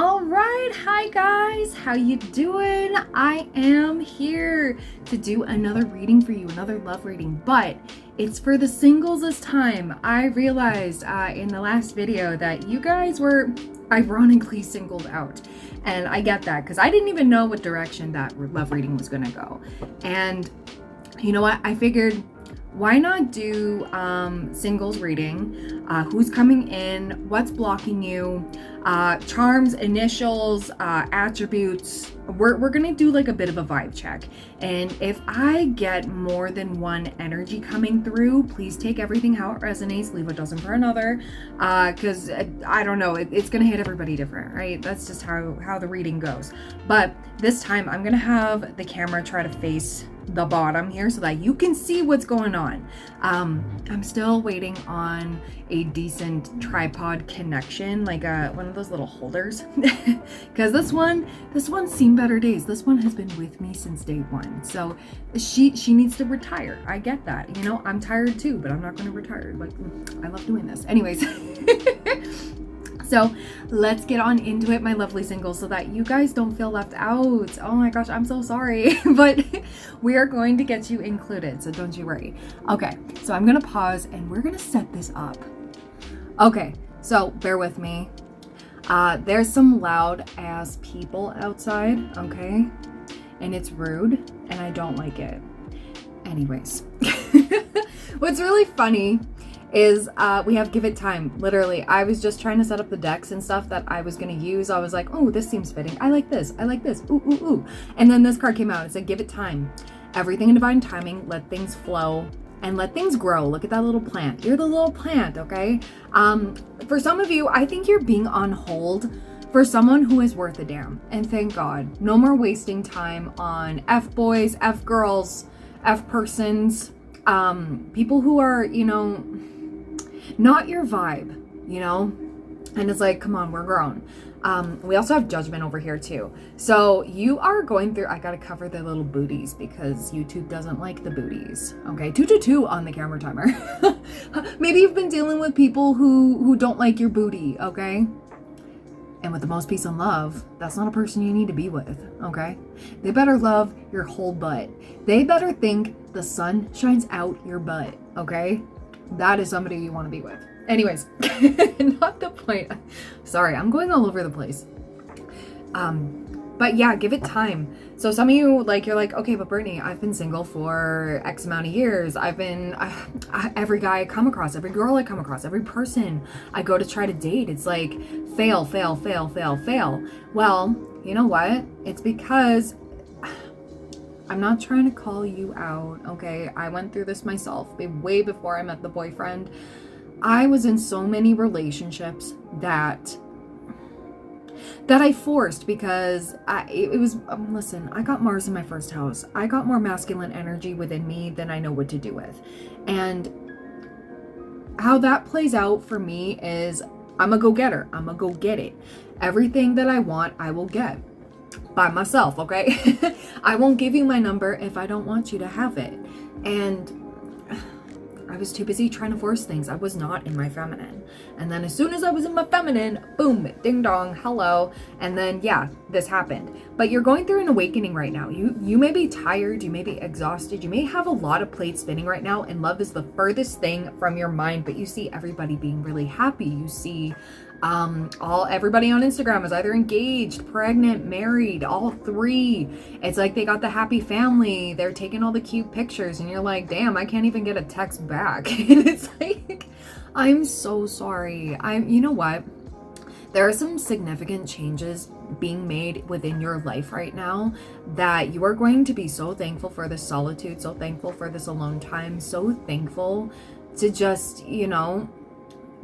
All right, hi guys, how you doing? I am here to do another reading for you, another love reading, but it's for the singles this time. I realized in the last video that you guys were ironically singled out, and I get that because I didn't even know what direction that love reading was gonna go. And you know what? I figured, why not do singles reading? Who's coming in? What's blocking you? Charms, initials, attributes. We're gonna do like a bit of a vibe check. And if I get more than one energy coming through, please take everything how it resonates. Leave a dozen for another. Because I don't know, it's gonna hit everybody different, right? That's just how the reading goes. But this time I'm gonna have the camera try to face the bottom here so that you can see what's going on. I'm still waiting on a decent tripod connection, like one of those little holders, because this one's seen better days. This one has been with me since day one, so she needs to retire. I get that, you know, I'm tired too, but I'm not going to retire. Like, I love doing this anyways. So let's get on into it, my lovely singles, so that you guys don't feel left out. Oh my gosh, I'm so sorry, but we are going to get you included, so don't you worry. Okay, so I'm gonna pause and we're gonna set this up. Okay, so bear with me. There's some loud ass people outside, okay? And it's rude and I don't like it. Anyways, what's really funny is we have give it time. Literally, I was just trying to set up the decks and stuff that I was going to use. I was like, oh, this seems fitting. I like this. Ooh, ooh, ooh. And then this card came out. It said, give it time. Everything in divine timing. Let things flow and let things grow. Look at that little plant. You're the little plant, okay? For some of you, I think you're being on hold for someone who is worth a damn. And thank God. No more wasting time on F-boys, F-girls, F-persons, people who are, you know, not your vibe, you know? And it's like, come on, we're grown. We also have judgment over here too. So you are going through, I gotta cover the little booties because YouTube doesn't like the booties. Okay, 222 on the camera timer. Maybe you've been dealing with people who don't like your booty, okay? And with the most peace and love, that's not a person you need to be with, okay? They better love your whole butt. They better think the sun shines out your butt, okay? That is somebody you want to be with. Anyways, not the point. Sorry, I'm going all over the place. But yeah, give it time. So some of you, like, you're like, okay, but Brittany, I've been single for X amount of years. Every guy I come across, every girl I come across, every person I go to try to date, it's like fail, fail, fail, fail, fail. Well, you know what? It's because I'm not trying to call you out, okay? I went through this myself way before I met the boyfriend. I was in so many relationships that I forced because listen, I got Mars in my first house. I got more masculine energy within me than I know what to do with. And how that plays out for me is I'm a go-getter. I'm a go get it. Everything that I want, I will get by myself, okay? I won't give you my number if I don't want you to have it. And I was too busy trying to force things. I was not in my feminine. And then as soon as I was in my feminine, boom, ding dong, hello. And then yeah, this happened. But you're going through an awakening right now. You may be tired, you may be exhausted, you may have a lot of plates spinning right now, and love is the furthest thing from your mind, but you see everybody being really happy. You see everybody on Instagram is either engaged, pregnant, married, all three. It's like they got the happy family. They're taking all the cute pictures and you're like, damn, I can't even get a text back. And it's like, I'm so sorry. You know what? There are some significant changes being made within your life right now that you are going to be so thankful for this solitude, so thankful for this alone time, so thankful to just, you know,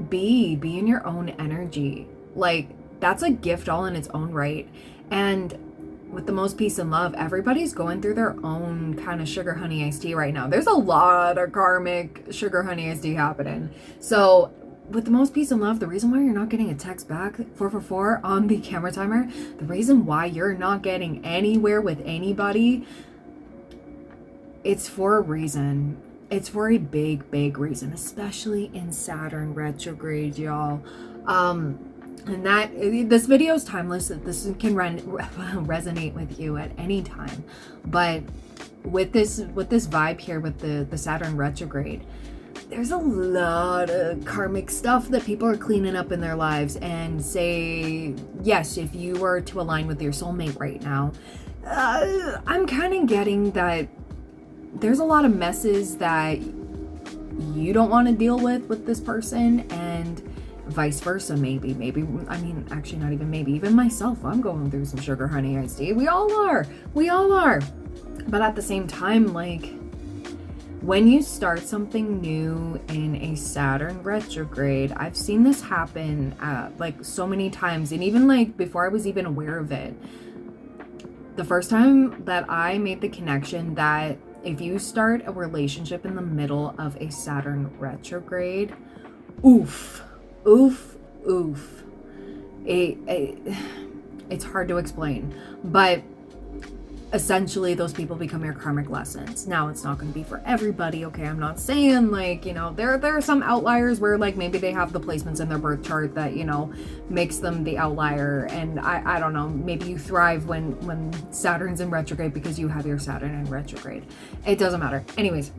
be in your own energy. Like, that's a gift all in its own right. And with the most peace and love, everybody's going through their own kind of sugar honey iced tea right now. There's a lot of karmic sugar honey iced tea happening. So with the most peace and love, the reason why you're not getting a text back 444 on the camera timer, the reason why you're not getting anywhere with anybody, it's for a reason. It's for a big, big reason, especially in Saturn retrograde, y'all. And that this video is timeless. This can resonate with you at any time. But with this vibe here, with the Saturn retrograde, there's a lot of karmic stuff that people are cleaning up in their lives. And say, yes, if you were to align with your soulmate right now, I'm kind of getting that there's a lot of messes that you don't want to deal with this person, and vice versa. Maybe, I mean, actually not even maybe, even myself, I'm going through some sugar honey iced tea. We all are. But at the same time, like, when you start something new in a Saturn retrograde, I've seen this happen like so many times, and even like before I was even aware of it. The first time that I made the connection that if you start a relationship in the middle of a Saturn retrograde, oof. It's hard to explain, but essentially those people become your karmic lessons. Now, it's not going to be for everybody, okay? I'm not saying, like, you know, there are some outliers where, like, maybe they have the placements in their birth chart that, you know, makes them the outlier, and I don't know, maybe you thrive when Saturn's in retrograde because you have your Saturn in retrograde. It doesn't matter. Anyways,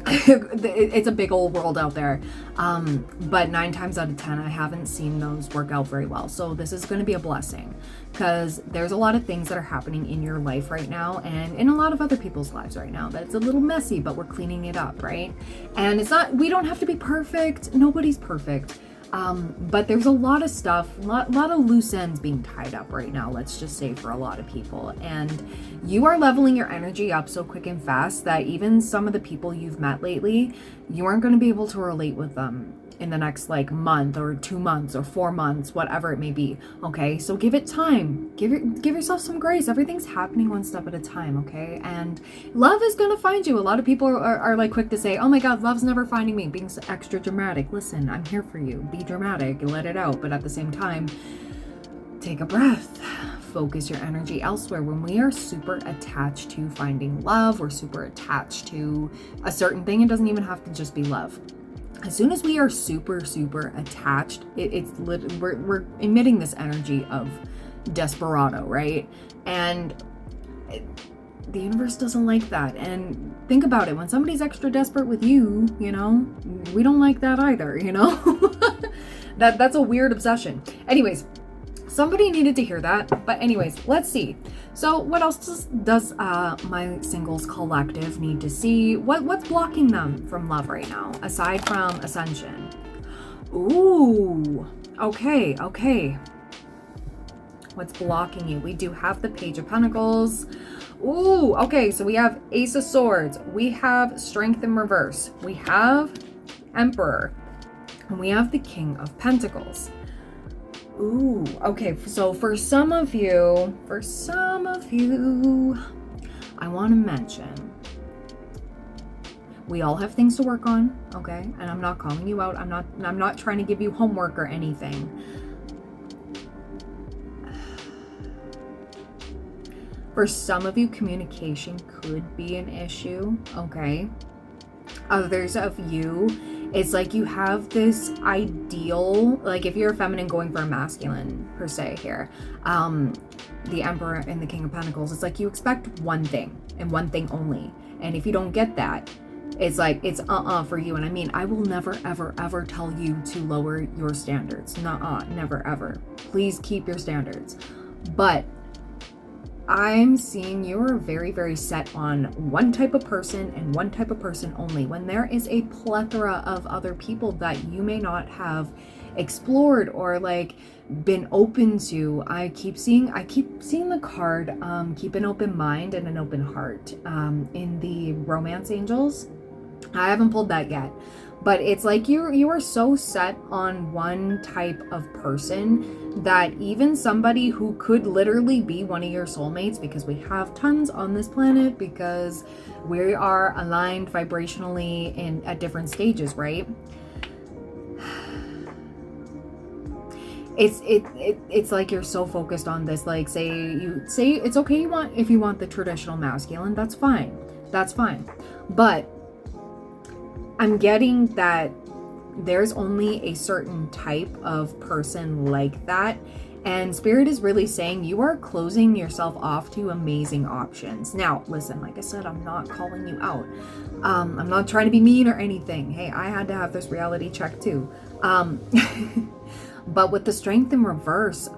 it's a big old world out there, but 9 times out of 10 I haven't seen those work out very well. So this is going to be a blessing, because there's a lot of things that are happening in your life right now and in a lot of other people's lives right now that's a little messy, but we're cleaning it up, right? And it's not, we don't have to be perfect. Nobody's perfect. But there's a lot of stuff, a lot of loose ends being tied up right now, let's just say, for a lot of people. And you are leveling your energy up so quick and fast that even some of the people you've met lately, you aren't going to be able to relate with them in the next like month or 2 months or 4 months, whatever it may be. Okay, so give it time. Give yourself some grace. Everything's happening one step at a time, okay? And love is gonna find you. A lot of people are like quick to say, oh my god, love's never finding me, being extra dramatic. Listen, I'm here for you. Be dramatic and let it out, but at the same time, take a breath. Focus your energy elsewhere. When we are super attached to finding love, we're super attached to a certain thing. It doesn't even have to just be love. As soon as we are super attached, we're emitting this energy of desperado, right? And the universe doesn't like that. And think about it, when somebody's extra desperate with you, you know, we don't like that either, you know? That's a weird obsession. Anyways, somebody needed to hear that. But anyways, let's see. So what else does my singles collective need to see? What's blocking them from love right now, aside from ascension? Ooh, okay. What's blocking you? We do have the Page of Pentacles. Ooh, okay, so we have Ace of Swords. We have Strength in reverse. We have Emperor. And we have the King of Pentacles. Ooh, okay, so for some of you, I want to mention, we all have things to work on, okay? And I'm not calling you out. I'm not trying to give you homework or anything. For some of you, communication could be an issue, okay? Others of you, it's like you have this ideal, like if you're a feminine going for a masculine per se here, the Emperor and the King of Pentacles, it's like you expect one thing and one thing only. And if you don't get that, it's like, it's for you. And I mean, I will never, ever tell you to lower your standards. Never, ever. Please keep your standards. But I'm seeing you're very set on one type of person and one type of person only, when there is a plethora of other people that you may not have explored or like been open to. I keep seeing the card keep an open mind and an open heart in the Romance Angels. I haven't pulled that yet, but it's like you are so set on one type of person that even somebody who could literally be one of your soulmates, because we have tons on this planet, because we are aligned vibrationally at different stages, right? It's like you're so focused on this, like say it's okay if you want the traditional masculine, that's fine, but I'm getting that there's only a certain type of person like that. And Spirit is really saying you are closing yourself off to amazing options. Now, listen, like I said, I'm not calling you out. I'm not trying to be mean or anything. Hey, I had to have this reality check too. But with the Strength in reverse,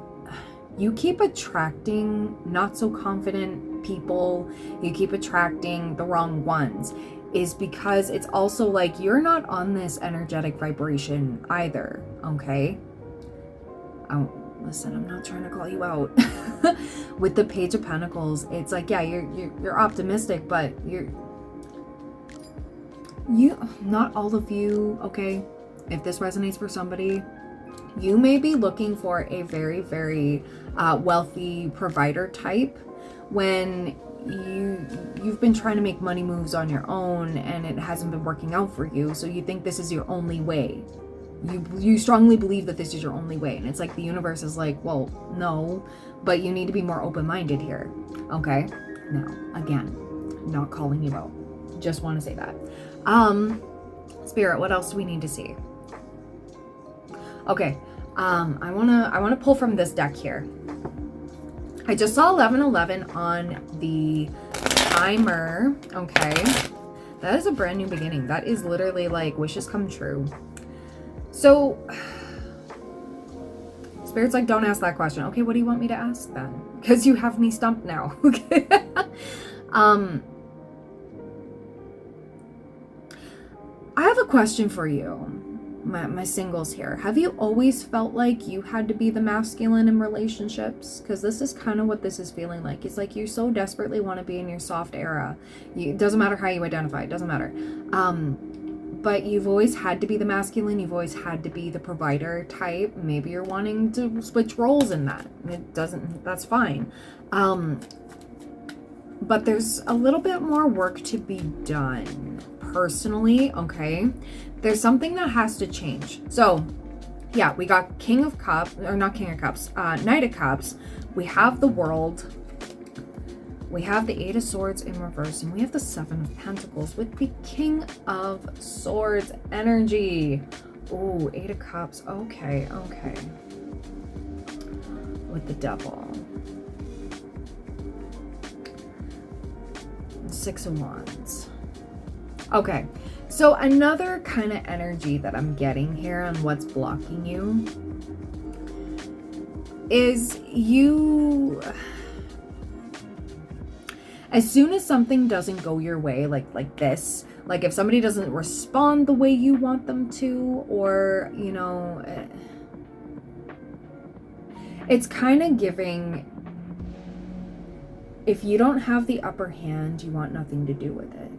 you keep attracting not so confident people. You keep attracting the wrong ones. Is because it's also like you're not on this energetic vibration either, okay? Listen, I'm not trying to call you out. With the Page of Pentacles, it's like, yeah, you're optimistic, but not all of you, okay? If this resonates for somebody, you may be looking for a very, very wealthy provider type when you've been trying to make money moves on your own and it hasn't been working out for you. So you think this is your only way. You strongly believe that this is your only way. And it's like the universe is like, well, no, but you need to be more open-minded here. Okay? Now, again, not calling you out. Just want to say that. Spirit, what else do we need to see? Okay. I wanna pull from this deck here. I just saw 1111 on the timer. Okay. That is a brand new beginning. That is literally like wishes come true. So, Spirit's like, don't ask that question. Okay, what do you want me to ask then? Because you have me stumped now. Okay. I have a question for you. My singles here. Have you always felt like you had to be the masculine in relationships? Because this is kind of what this is feeling like. It's like you so desperately want to be in your soft era. It doesn't matter how you identify. It doesn't matter. But you've always had to be the masculine. You've always had to be the provider type. Maybe you're wanting to switch roles in that. It doesn't, that's fine. But there's a little bit more work to be done personally, okay? There's something that has to change. So, yeah, we got King of Cups, or not King of Cups, Knight of Cups. We have the World. We have the Eight of Swords in reverse, and we have the Seven of Pentacles with the King of Swords energy. Ooh, Eight of Cups. Okay, okay. With the Devil. Six of Wands. Okay, so another kind of energy that I'm getting here on what's blocking you is you... As soon as something doesn't go your way, like this, like if somebody doesn't respond the way you want them to, or, you know, it's kind of giving, if you don't have the upper hand, you want nothing to do with it.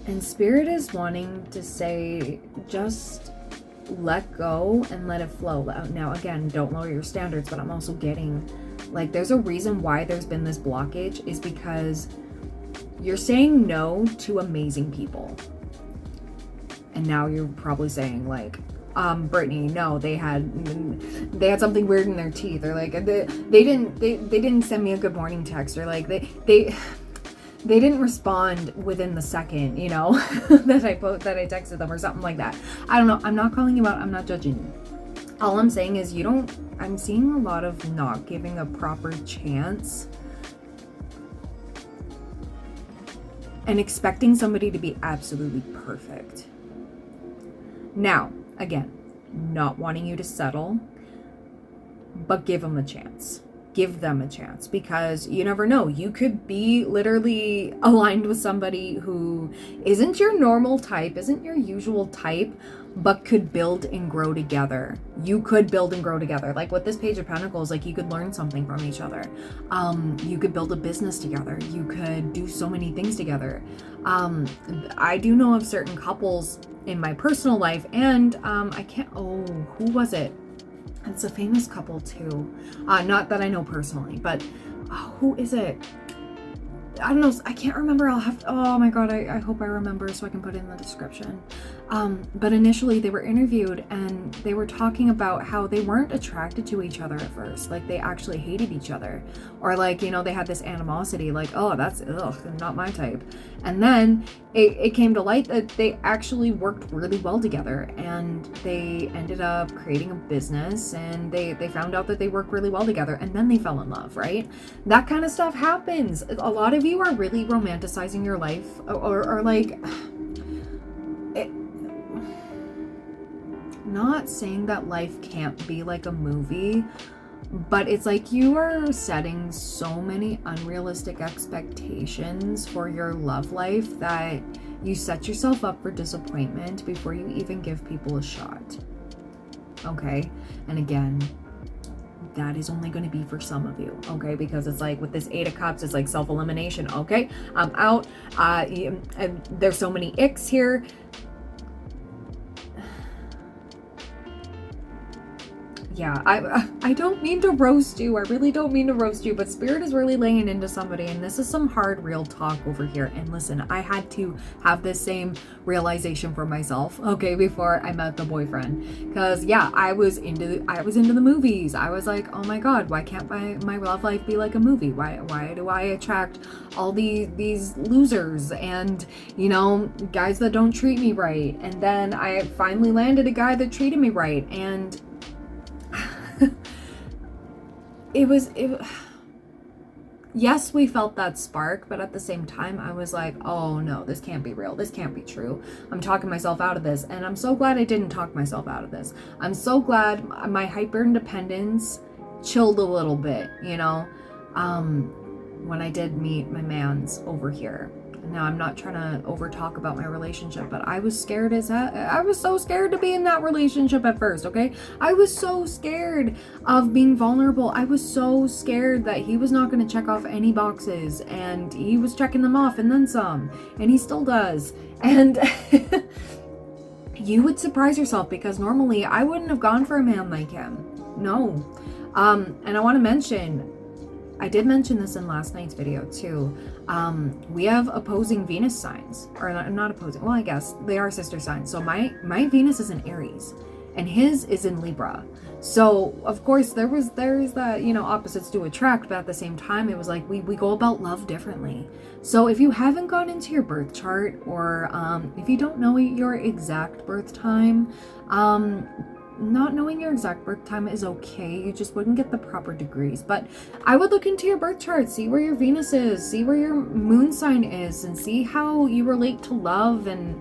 And Spirit is wanting to say, just let go and let it flow. Now, again, don't lower your standards, but I'm also getting, like, there's a reason why there's been this blockage is because you're saying no to amazing people. And now you're probably saying, like, Brittany, no, they had something weird in their teeth, or like they didn't send me a good morning text, or like they didn't respond within the second, you know, that I texted them or something like that. I don't know. I'm not calling you out. I'm not judging you. All I'm saying is I'm seeing a lot of not giving a proper chance and expecting somebody to be absolutely perfect. Now, again, not wanting you to settle, but give them a chance. Give them a chance, because you never know. You could be literally aligned with somebody who isn't your normal type, isn't your usual type, but could build and grow together. You could build and grow together. Like with this Page of Pentacles, like you could learn something from each other. You could build a business together. You could do so many things together. I do know of certain couples in my personal life, and who was it? It's a famous couple too. Not that I know personally, but who is it? I don't know. I can't remember. Oh my God. I hope I remember so I can put it in the description. But initially they were interviewed and they were talking about how they weren't attracted to each other at first. Like they actually hated each other, or like, you know, they had this animosity, like, oh, that's not my type. And then it came to light that they actually worked really well together, and they ended up creating a business, and they found out that they work really well together, and then they fell in love, right? That kind of stuff happens. A lot of you are really romanticizing your life, or like, not saying that life can't be like a movie, but it's like you are setting so many unrealistic expectations for your love life that you set yourself up for disappointment before you even give people a shot. Okay? And again, that is only going to be for some of you, okay? Because it's like with this 8 of Cups, it's like self-elimination. Okay, I'm out. And there's so many icks here. Yeah, I don't mean to roast you. I really don't mean to roast you, but Spirit is really laying into somebody, and this is some hard, real talk over here. And listen, I had to have this same realization for myself, okay, before I met the boyfriend. Because yeah, I was into the movies. I was like, oh my god, why can't my love life be like a movie? Why do I attract all these losers and, you know, guys that don't treat me right? And then I finally landed a guy that treated me right, and yes, we felt that spark, but at the same time, I was like, oh no, this can't be real. This can't be true. I'm talking myself out of this. And I'm so glad I didn't talk myself out of this. I'm so glad my hyper independence chilled a little bit, you know, when I did meet my mans over here. Now, I'm not trying to over talk about my relationship, but I was scared as hell. I was so scared to be in that relationship at first, okay? I was so scared of being vulnerable. I was so scared that he was not going to check off any boxes, and he was checking them off and then some, and he still does. And you would surprise yourself, because normally I wouldn't have gone for a man like him. No. And I want to mention, I did mention this in last night's video too. We have opposing Venus signs, or not opposing, well, I guess they are sister signs. So my Venus is in Aries and his is in Libra. So of course there is that, you know, opposites do attract, but at the same time it was like we go about love differently. So if you haven't gone into your birth chart, or if you don't know your exact birth time, not knowing your exact birth time is okay. You just wouldn't get the proper degrees. But I would look into your birth chart, see where your Venus is, see where your moon sign is, and see how you relate to love, and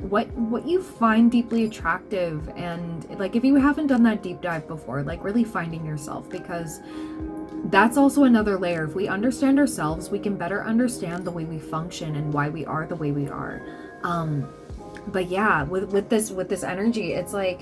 what you find deeply attractive. And like, if you haven't done that deep dive before, like really finding yourself, because that's also another layer. If we understand ourselves, we can better understand the way we function and why we are the way we are. But yeah, with this energy, it's like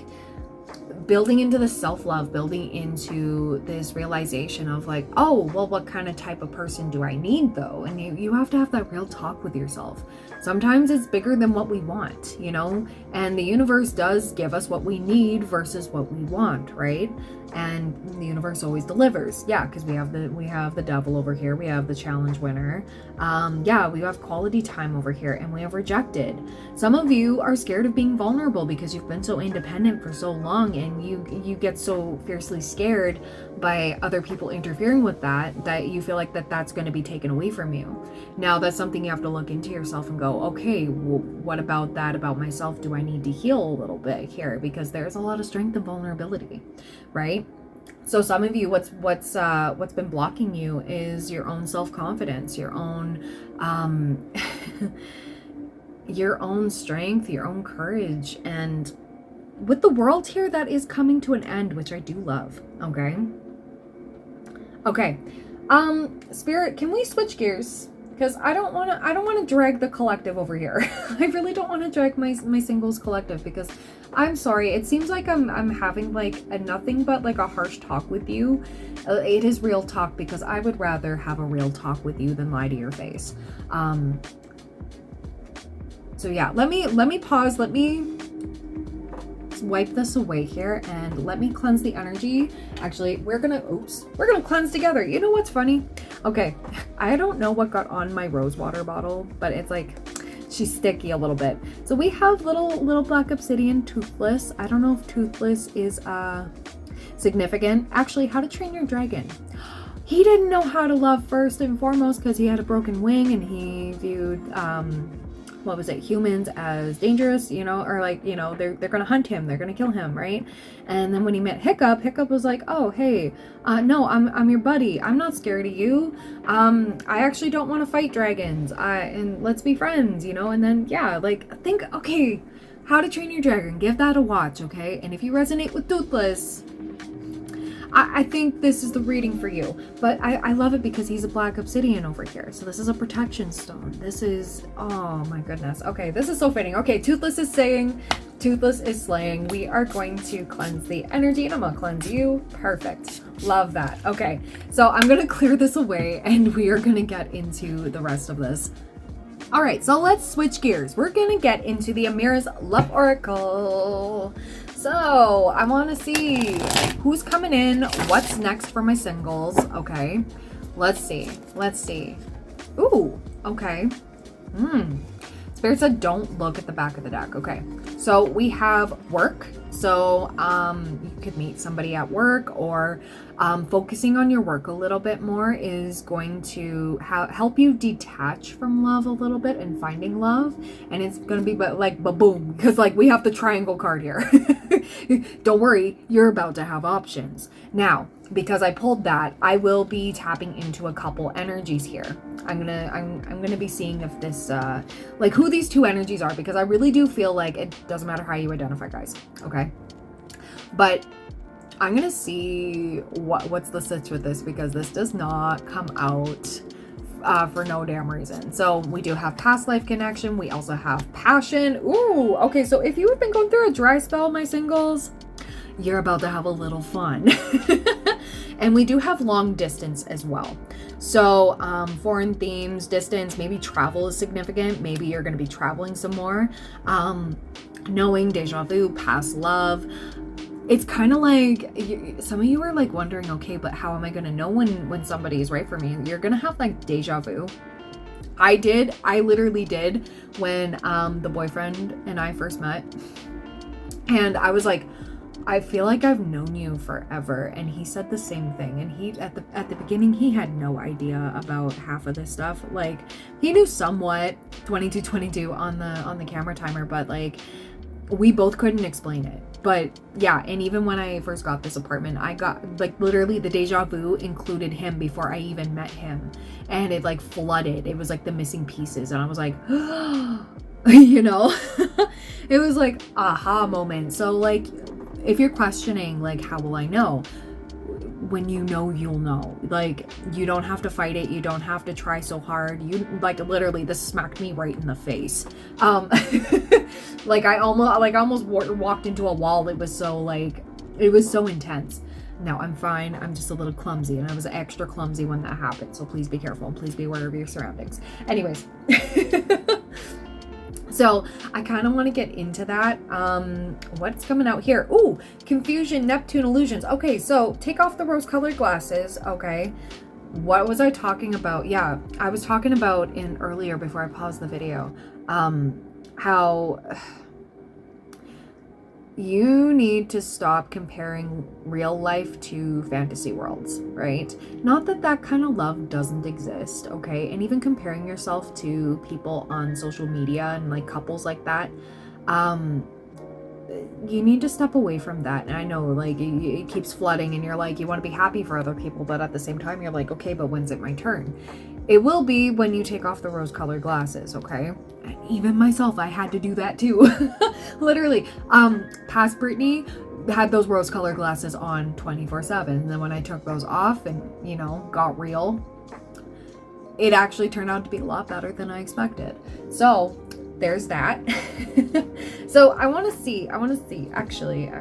building into the self-love, building into this realization of like, oh, well, what kind of type of person do I need though? And you have to have that real talk with yourself. Sometimes it's bigger than what we want, you know, and the universe does give us what we need versus what we want, right? And the universe always delivers. Yeah, because we have the devil over here, we have the challenge winner. Yeah, we have quality time over here, and we have rejected. Some of you are scared of being vulnerable because you've been so independent for so long, and you get so fiercely scared by other people interfering with that you feel like that's going to be taken away from you. Now, that's something you have to look into yourself and go, okay, well, what about that about myself? Do I need to heal a little bit here? Because there's a lot of strength and vulnerability, right? So some of you, what's been blocking you is your own self-confidence, your own your own strength, your own courage. And with the world here, that is coming to an end, which I do love. Okay. Spirit, can we switch gears? Because I don't want to drag the collective over here. I really don't want to drag my singles collective, because I'm sorry, it seems like I'm having like a nothing but like a harsh talk with you. It is real talk, because I would rather have a real talk with you than lie to your face. So yeah, let me pause, let me wipe this away here, and let me cleanse the energy. Actually, we're gonna cleanse together. You know what's funny? Okay, I don't know what got on my rose water bottle, but it's like she's sticky a little bit. So we have little black obsidian, toothless. I don't know if toothless is significant. Actually, how to train your dragon. He didn't know how to love first and foremost because he had a broken wing and he viewed what was it, humans as dangerous, you know, or like, you know, they're gonna hunt him, they're gonna kill him, right? And then when he met Hiccup was like, oh hey, no, I'm your buddy, I'm not scared of you, I actually don't want to fight dragons, and let's be friends, you know. And then yeah, like, think, okay, How to Train Your Dragon, give that a watch, okay? And if you resonate with Toothless, I think this is the reading for you. But I love it because he's a black obsidian over here. So this is a protection stone. This is, oh my goodness. Okay, this is so fitting. Okay, Toothless is saying, Toothless is slaying. We are going to cleanse the energy and I'm gonna cleanse you. Perfect. Love that. Okay, so I'm gonna clear this away and we are gonna get into the rest of this. All right, so let's switch gears. We're gonna get into the Amira's Love Oracle. So I want to see who's coming in, what's next for my singles. Okay, let's see. Ooh, okay. Spirit said don't look at the back of the deck. Okay, so we have work. So you could meet somebody at work, or focusing on your work a little bit more is going to help you detach from love a little bit and finding love. And it's going to be like ba-boom, because like we have the triangle card here. Don't worry, you're about to have options. Now, because I pulled that, I will be tapping into a couple energies here. I'm gonna be seeing if this like who these two energies are, because I really do feel like it doesn't matter how you identify, guys, okay? But I'm gonna see what's the sitch with this, because this does not come out for no damn reason. So we do have past life connection. We also have passion. Ooh, okay. So if you have been going through a dry spell, my singles, you're about to have a little fun. And we do have long distance as well. So foreign themes, distance, maybe travel is significant. Maybe you're going to be traveling some more. Knowing, deja vu, past love. It's kind of like some of you are like wondering, okay, but how am I going to know when somebody is right for me? You're going to have like deja vu. I literally did when the boyfriend and I first met. And I was like, I feel like I've known you forever. And he said the same thing. And he at the beginning, he had no idea about half of this stuff. Like, he knew somewhat 2222 on the camera timer, but like we both couldn't explain it. But yeah, and even when I first got this apartment, I got like literally the deja vu included him before I even met him. And it like flooded. It was like the missing pieces. And I was like, you know, it was like aha moment. So like, if you're questioning, like, how will I know? When you know, you'll know. Like, you don't have to fight it. You don't have to try so hard. You like literally, this smacked me right in the face. Like I almost walked into a wall. It was so intense. No, I'm fine. I'm just a little clumsy, and I was extra clumsy when that happened. So please be careful and please be aware of your surroundings. Anyways. So I kind of want to get into that. What's coming out here? Ooh, confusion, Neptune, illusions. Okay, so take off the rose-colored glasses. Okay, what was I talking about? Yeah, I was talking about in earlier before I paused the video, how you need to stop comparing real life to fantasy worlds, right? Not that that kind of love doesn't exist, okay? And even comparing yourself to people on social media and like couples like that, you need to step away from that. And I know like it keeps flooding and you're like, you want to be happy for other people, but at the same time you're like, okay, but when's it my turn? It will be when you take off the rose-colored glasses, okay? And even myself, I had to do that too. Literally. Past Brittany had those rose-colored glasses on 24/7. And then when I took those off and, you know, got real, it actually turned out to be a lot better than I expected. So there's that. So I want to see, actually.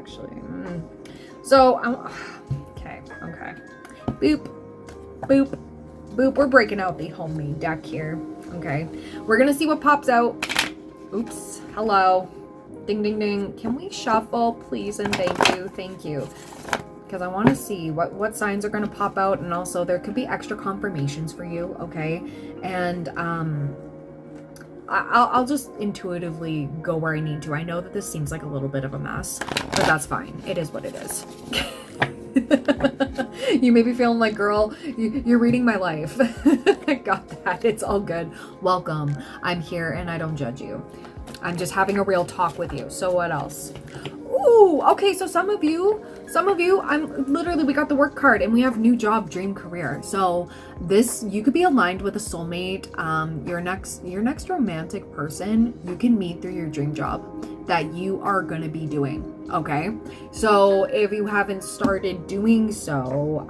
So, okay. Boop, boop. Boop, we're breaking out the homemade deck here. Okay, we're gonna see what pops out. Oops, hello. Ding, ding, ding. Can we shuffle, please? And thank you. Because I want to see what signs are gonna pop out, and also there could be extra confirmations for you, okay? And I'll just intuitively go where I need to. I know that this seems like a little bit of a mess, but that's fine. It is what it is. You may be feeling like, girl, you're reading my life. I got that. It's all good. Welcome. I'm here and I don't judge you. I'm just having a real talk with you. So what else? Ooh, okay. So some of you, we got the work card and we have new job, dream career. So you could be aligned with a soulmate. Your next romantic person, you can meet through your dream job that you are going to be doing. Okay. So if you haven't started doing so,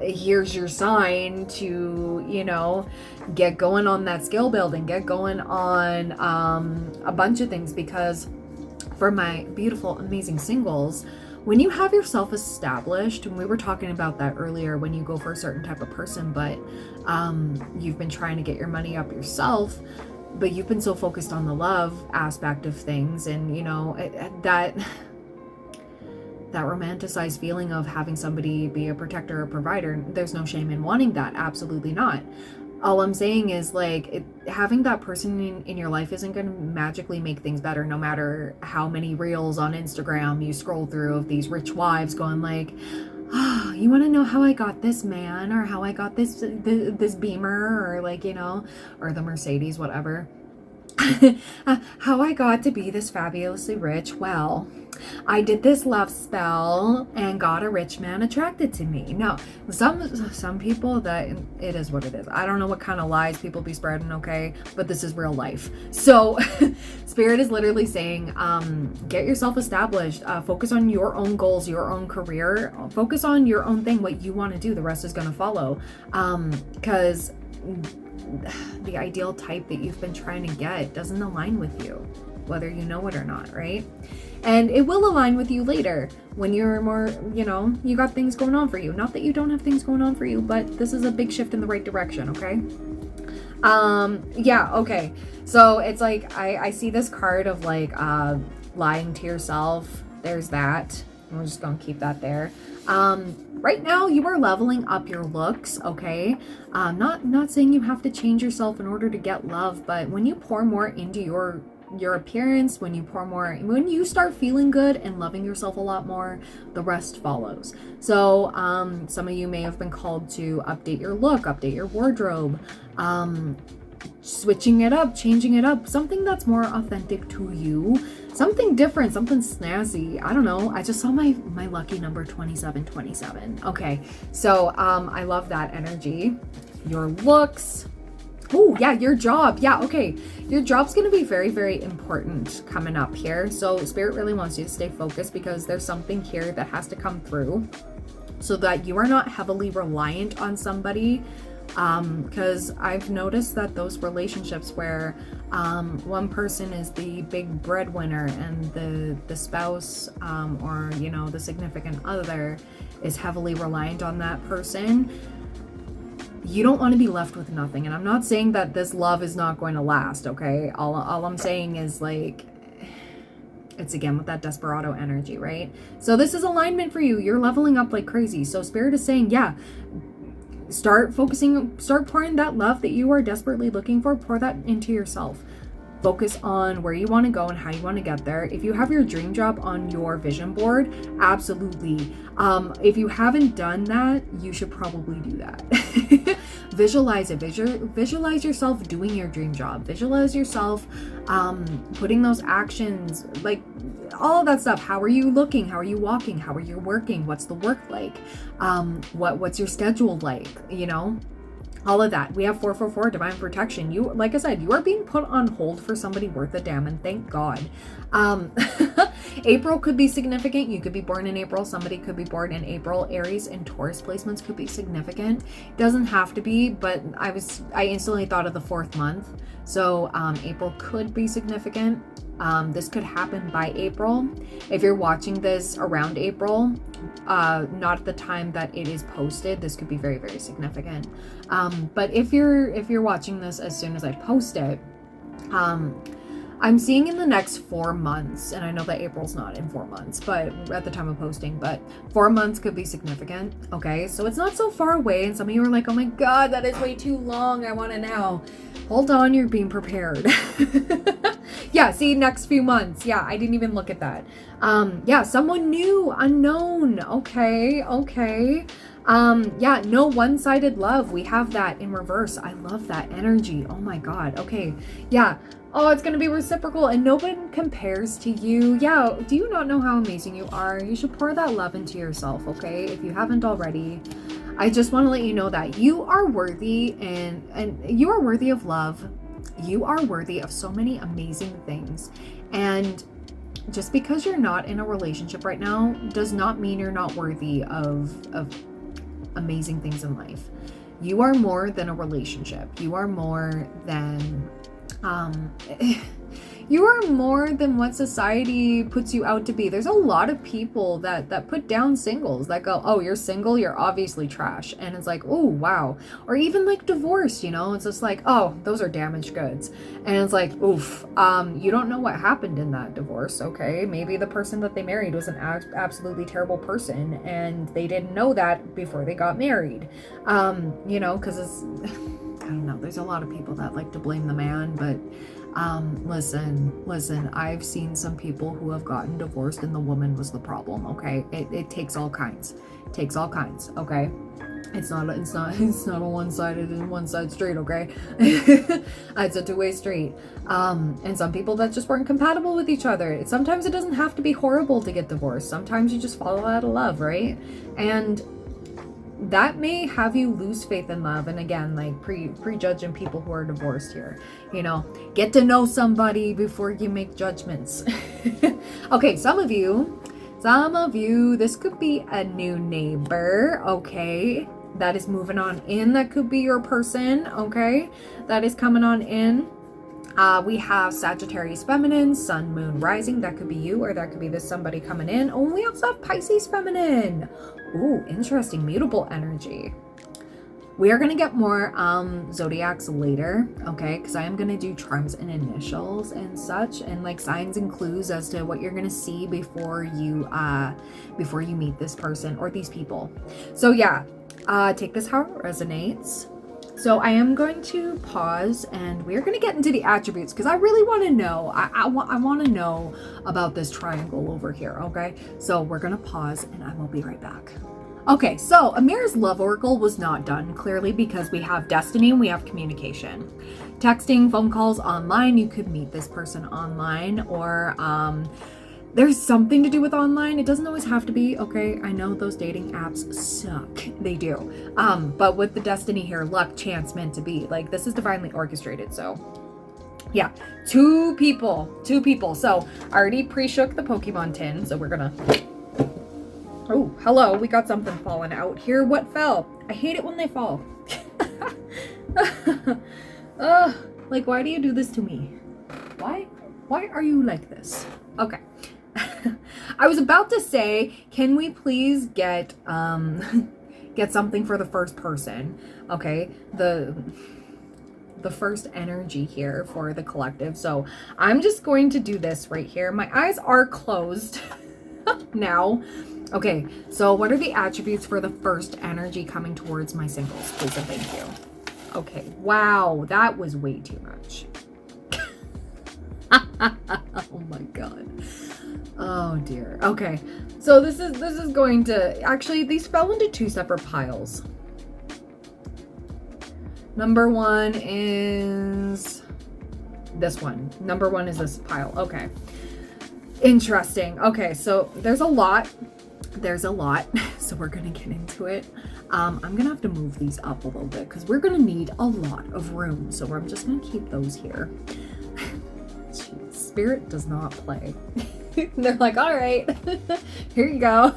here's your sign to, get going on that skill building, get going on, a bunch of things, because for my beautiful, amazing singles, when you have yourself established, and we were talking about that earlier, when you go for a certain type of person, but you've been trying to get your money up yourself, but you've been so focused on the love aspect of things, and that romanticized feeling of having somebody be a protector or provider, there's no shame in wanting that. Absolutely not. All I'm saying is, like, having that person in your life isn't going to magically make things better, no matter how many reels on Instagram you scroll through of these rich wives going like, oh, you want to know how I got this man, or how I got this Beamer, or like, or the Mercedes, whatever. How I got to be this fabulously rich. Well, I did this love spell and got a rich man attracted to me. No, some people, that it is what it is. I don't know what kind of lies people be spreading, okay? But this is real life. So Spirit is literally saying, get yourself established, focus on your own goals, your own career, focus on your own thing, what you want to do. The rest is going to follow. Because the ideal type that you've been trying to get doesn't align with you, whether you know it or not, right? And it will align with you later when you're more, you got things going on for you. Not that you don't have things going on for you, but this is a big shift in the right direction, okay? Yeah, okay. So it's like, I see this card of like, lying to yourself. There's that. We're just gonna keep that there. Right now you are leveling up your looks, okay? Not saying you have to change yourself in order to get love, but when you pour more into your appearance, when you start feeling good and loving yourself a lot more, the rest follows. So some of you may have been called to update your look, update your wardrobe, switching it up, changing it up, something that's more authentic to you, something different, something snazzy. I don't know. I just saw my lucky number 2727. Okay, so I love that energy. Your looks. Oh yeah, your job. Yeah, okay. Your job's going to be very, very important coming up here. So Spirit really wants you to stay focused, because there's something here that has to come through so that you are not heavily reliant on somebody. Because I've noticed that those relationships where one person is the big breadwinner and the spouse or the significant other is heavily reliant on that person, you don't want to be left with nothing. And I'm not saying that this love is not going to last, okay? All I'm saying is, like, it's again with that desperado energy, right? So this is alignment for you. You're leveling up like crazy. So Spirit is saying, yeah, start pouring that love that you are desperately looking for, pour that into yourself. Focus on where you want to go and how you want to get there. If you have your dream job on your vision board, absolutely. If you haven't done that, you should probably do that. Visualize it. Visualize yourself doing your dream job. Visualize yourself putting those actions, like all of that stuff. How are you looking? How are you walking? How are you working? What's the work like? What's your schedule like? All of that. We have 444 divine protection. You, like I said, you are being put on hold for somebody worth a damn, and thank God. April could be significant. You could be born in April. Somebody could be born in April. Aries and Taurus placements could be significant. It doesn't have to be, but I instantly thought of the 4th month. So April could be significant. This could happen by April. If you're watching this around April, not at the time that it is posted, this could be very, very significant. But if you're watching this as soon as I post it, I'm seeing in the next 4 months, and I know that April's not in 4 months, but at the time of posting, but 4 months could be significant, okay? So it's not so far away, and some of you are like, oh my God, that is way too long, I want to now. Hold on, you're being prepared. Yeah, see, next few months. Yeah, I didn't even look at that. Yeah, someone new, unknown. Okay. Yeah, no one-sided love. We have that in reverse. I love that energy. Oh my God. Okay. Yeah. Oh, it's going to be reciprocal and no one compares to you. Yeah. Do you not know how amazing you are? You should pour that love into yourself. Okay. If you haven't already, I just want to let you know that you are worthy and you are worthy of love. You are worthy of so many amazing things. And just because you're not in a relationship right now does not mean you're not worthy of amazing things in life. You are more than a relationship. You are more than you are more than what society puts you out to be. There's a lot of people that put down singles, that go, oh, you're single, you're obviously trash. And it's like, oh, wow. Or even like divorce, you know, it's just like, oh, those are damaged goods. And it's like, oof, you don't know what happened in that divorce, okay? Maybe the person that they married was an absolutely terrible person and they didn't know that before they got married. You know, because it's, I don't know, there's a lot of people that like to blame the man, but listen, I've seen some people who have gotten divorced and the woman was the problem, okay? It takes all kinds. It takes all kinds, okay? It's not a one-sided and one-side street, okay? It's a two-way street. And some people that just weren't compatible with each other. Sometimes it doesn't have to be horrible to get divorced. Sometimes you just fall out of love, right? And that may have you lose faith in love. And again, like prejudging people who are divorced here, you know, get to know somebody before you make judgments. Okay, some of you, this could be a new neighbor, okay, that is moving on in. That could be your person, okay, that is coming on in. We have Sagittarius feminine, sun, moon, rising. That could be you, or that could be this somebody coming in. Oh, we also have Pisces feminine. Ooh, interesting, mutable energy. We are going to get more zodiacs later, okay, because I am going to do charms and initials and such, and like signs and clues as to what you're going to see before you meet this person or these people. So yeah, take this how it resonates. So I am going to pause and we're going to get into the attributes because I really want to know. I want to know about this triangle over here, okay? So we're going to pause and I will be right back. Okay, so Amir's love oracle was not done, clearly because we have destiny and we have communication. Texting, phone calls, online, you could meet this person online, or there's something to do with online. It doesn't always have to be, okay? I know those dating apps suck. They do. But with the destiny here, luck, chance, meant to be. Like, this is divinely orchestrated, so yeah. Two people. So I already pre-shook the Pokemon tin, so we're gonna... Oh, hello. We got something falling out here. What fell? I hate it when they fall. Like, why do you do this to me? Why are you like this? Okay. I was about to say, can we please get something for the first person? Okay, the first energy here for the collective. So I'm just going to do this right here. My eyes are closed now. Okay, so what are the attributes for the first energy coming towards my singles, please and thank you. Okay, wow, that was way too much. Oh my God. Oh dear. Okay, so this is going to, actually these fell into two separate piles. Number one is this one. Number one is this pile. Okay. Interesting. Okay, so there's a lot. So we're gonna get into it. I'm gonna have to move these up a little bit because we're gonna need a lot of room. So I'm just gonna keep those here. Jeez, Spirit does not play. They're like, all right, here you go.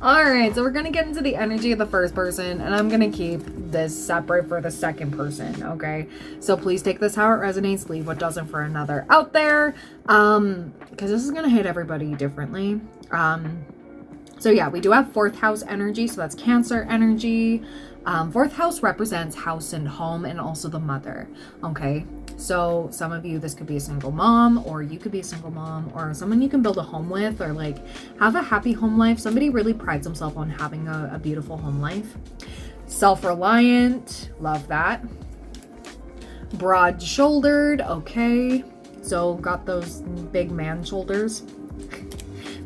All right, so we're gonna get into the energy of the first person, and I'm gonna keep this separate for the second person, okay? So please take this how it resonates, leave what doesn't for another out there, because this is gonna hit everybody differently. So yeah, we do have fourth house energy. So that's Cancer energy. Fourth house represents house and home and also the mother. Okay. So some of you, this could be a single mom, or you could be a single mom, or someone you can build a home with, or like have a happy home life. Somebody really prides himself on having a beautiful home life. Self-reliant, love that. Broad-shouldered, okay. So got those big man shoulders.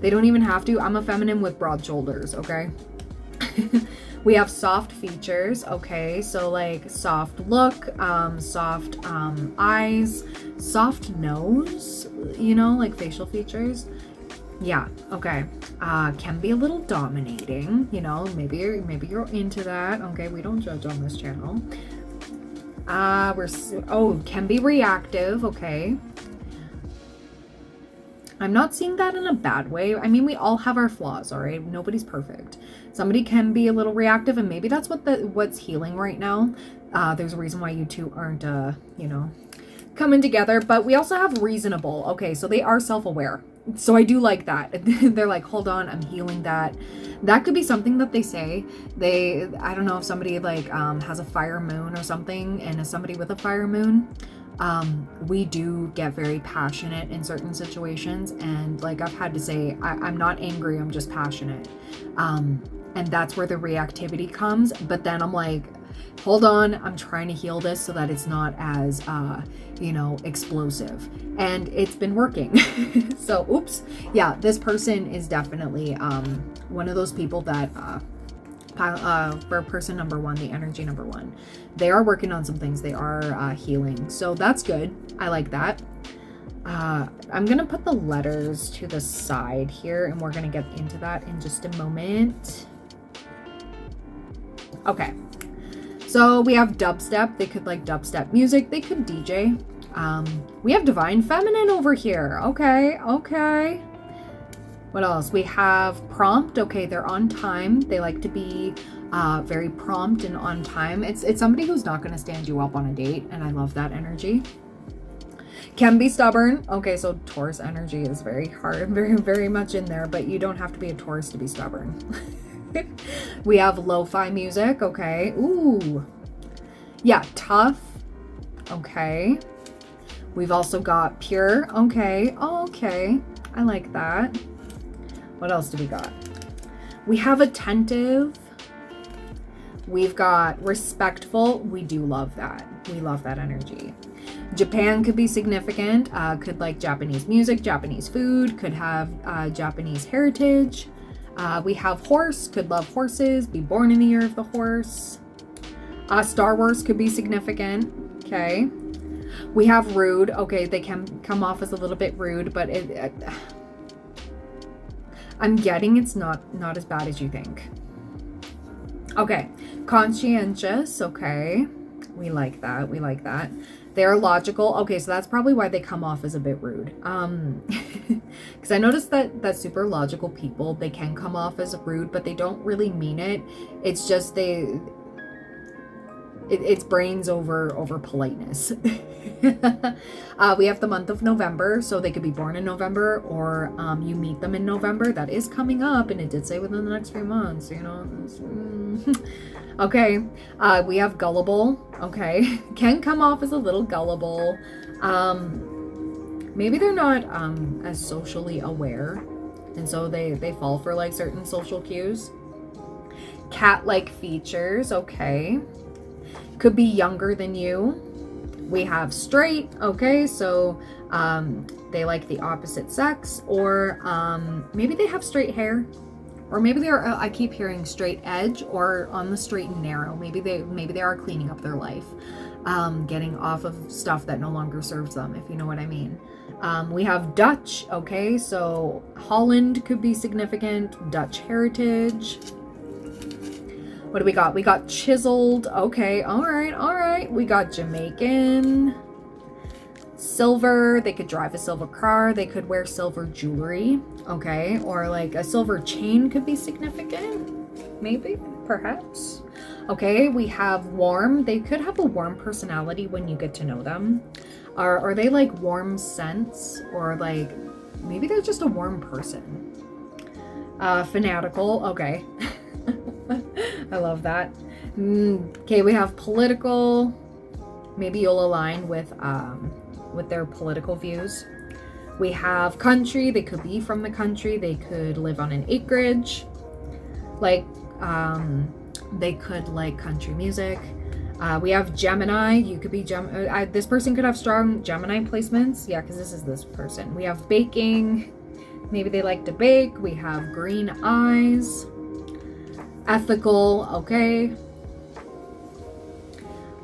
They don't even have to. I'm a feminine with broad shoulders, okay? We have soft features, okay? So like soft look, soft eyes, soft nose, you know, like facial features. Yeah, okay. Can be a little dominating, you know, maybe you're into that. Okay, we don't judge on this channel. Can be reactive, okay. I'm not seeing that in a bad way. I mean, we all have our flaws, all right? Nobody's perfect. Somebody can be a little reactive, and maybe that's what's healing right now. There's a reason why you two aren't, you know, coming together. But we also have reasonable. Okay, so they are self-aware. So I do like that. They're like, hold on, I'm healing that. That could be something that they say. I don't know if somebody like has a fire moon or something, and is somebody with a fire moon. We do get very passionate in certain situations, and like I've had to say, I'm not angry, I'm just passionate. And that's where the reactivity comes. But then I'm like, hold on, I'm trying to heal this so that it's not as, you know, explosive. And it's been working. So, oops. Yeah, this person is definitely one of those people that, for person number one, the energy number one, they are working on some things. They are healing. So that's good. I like that. I'm going to put the letters to the side here, and we're going to get into that in just a moment. Okay. So we have dubstep. They could like dubstep music. They could DJ. We have divine feminine over here. Okay. Okay. What else? We have prompt. Okay, they're on time. They like to be very prompt and on time. It's somebody who's not going to stand you up on a date, and I love that energy. Can be stubborn. Okay, so Taurus energy is very hard, very, very much in there, but you don't have to be a Taurus to be stubborn. We have lo-fi music. Okay. Ooh. Yeah, tough. Okay. We've also got pure. Okay. Oh, okay. I like that. What else do we got? We have attentive. We've got respectful. We do love that. We love that energy. Japan could be significant. Could like Japanese music, Japanese food, could have Japanese heritage. We have horse, could love horses, be born in the year of the horse. Star Wars could be significant. Okay. We have rude. Okay, they can come off as a little bit rude, but I'm getting it's not as bad as you think. Okay, conscientious. Okay, we like that. We like that. They're logical. Okay, so that's probably why they come off as a bit rude. Because I noticed that super logical people, they can come off as rude, but they don't really mean it. It's just it's brains over politeness. We have the month of November, so they could be born in November, or you meet them in November. That is coming up, and it did say within the next few months, you know. Okay, we have gullible. Okay, can come off as a little gullible. Maybe they're not as socially aware, and so they fall for like certain social cues. Cat-like features. Okay, could be younger than you. We have straight. Okay, so they like the opposite sex, or maybe they have straight hair. Or maybe they're, I keep hearing straight edge, or on the straight and narrow. Maybe they are cleaning up their life, getting off of stuff that no longer serves them, if you know what I mean. We have Dutch. Okay, so Holland could be significant. Dutch heritage. What do we got? We got chiseled. Okay, all right. We got Jamaican. Silver. They could drive a silver car. They could wear silver jewelry. Okay, or like a silver chain could be significant. Maybe, perhaps. Okay, we have warm. They could have a warm personality when you get to know them. Are they like warm scents, or like maybe they're just a warm person? Fanatical. Okay. I love that. Okay, we have political. Maybe you'll align with their political views. We have country. They could be from the country. They could live on an acreage. Like, they could like country music. We have Gemini. You could be this person could have strong Gemini placements. Yeah, because this is this person. We have baking. Maybe they like to bake. We have green eyes. Ethical. Okay.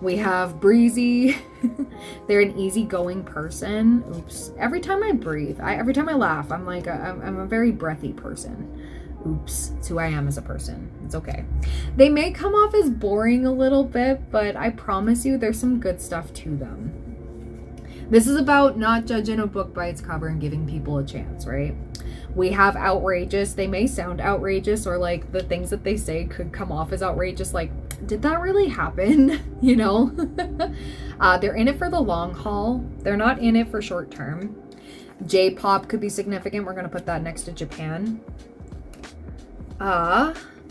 We have breezy. They're an easygoing person. Oops. Every time I breathe, every time I laugh, I'm like, I'm a very breathy person. Oops. It's who I am as a person. It's okay. They may come off as boring a little bit, but I promise you there's some good stuff to them. This is about not judging a book by its cover and giving people a chance, right? We have outrageous. They may sound outrageous, or like the things that they say could come off as outrageous. Like, did that really happen? You know? They're in it for the long haul. They're not in it for short term. J-pop could be significant. We're going to put that next to Japan.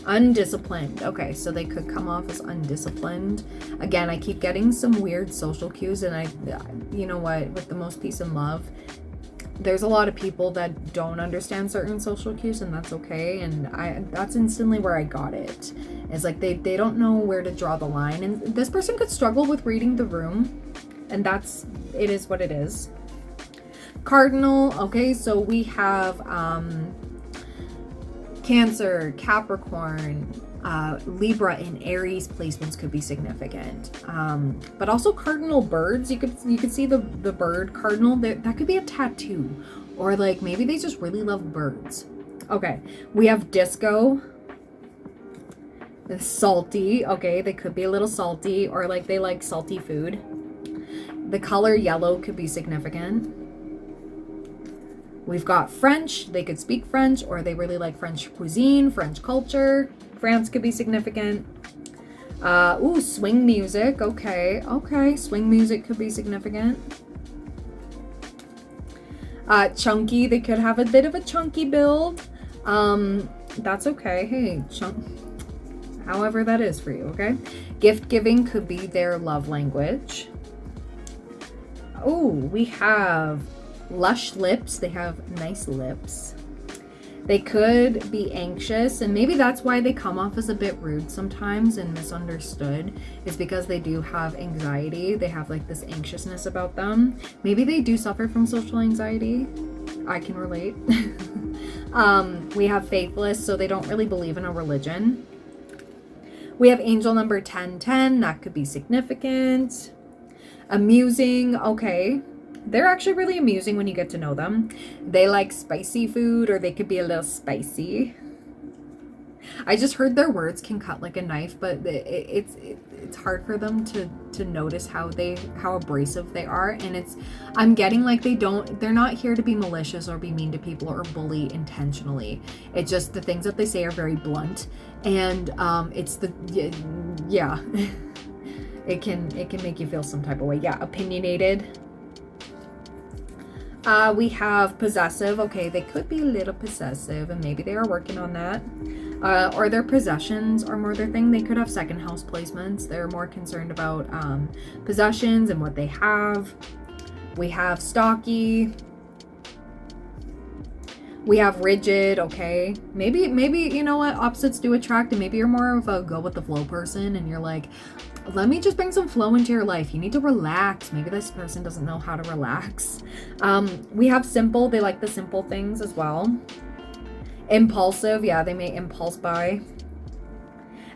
Undisciplined. Okay, so they could come off as undisciplined. Again, I keep getting some weird social cues, and you know what, with the most peace and love, there's a lot of people that don't understand certain social cues, and that's okay. And that's instantly where I got it. It's like they don't know where to draw the line, and this person could struggle with reading the room, and it is what it is. Cardinal. Okay, so we have Cancer, Capricorn, Libra, and Aries placements could be significant. But also cardinal birds. You could see the bird cardinal. That could be a tattoo, or like maybe they just really love birds. Okay, we have disco. Salty. Okay, they could be a little salty, or like they like salty food. The color yellow could be significant. We've got French. They could speak French, or they really like French cuisine, French culture. France could be significant. Swing music. Okay. Swing music could be significant. Chunky. They could have a bit of a chunky build. That's okay. Hey, however that is for you, okay? Gift giving could be their love language. Oh, we have lush lips. They have nice lips. They could be anxious, and maybe that's why they come off as a bit rude sometimes and misunderstood, is because they do have anxiety. They have like this anxiousness about them. Maybe they do suffer from social anxiety. I can relate. We have faithless, so they don't really believe in a religion. We have angel number 1010. That could be significant. Amusing. Okay. They're actually really amusing when you get to know them. They like spicy food, or they could be a little spicy. I just heard their words can cut like a knife, but it's hard for them to notice how abrasive they are. And I'm getting like they're not here to be malicious or be mean to people or bully intentionally. It's just the things that they say are very blunt, and yeah. It can make you feel some type of way. Yeah, opinionated. We have possessive. Okay, they could be a little possessive, and maybe they are working on that. Or their possessions are more their thing. They could have second house placements. They're more concerned about possessions and what they have. We have stocky. We have rigid. Okay, maybe you know what, opposites do attract, and maybe you're more of a go with the flow person, and you're like, let me just bring some flow into your life. You need to relax. Maybe this person doesn't know how to relax. We have simple. They like the simple things as well. Impulsive. Yeah, they may impulse buy.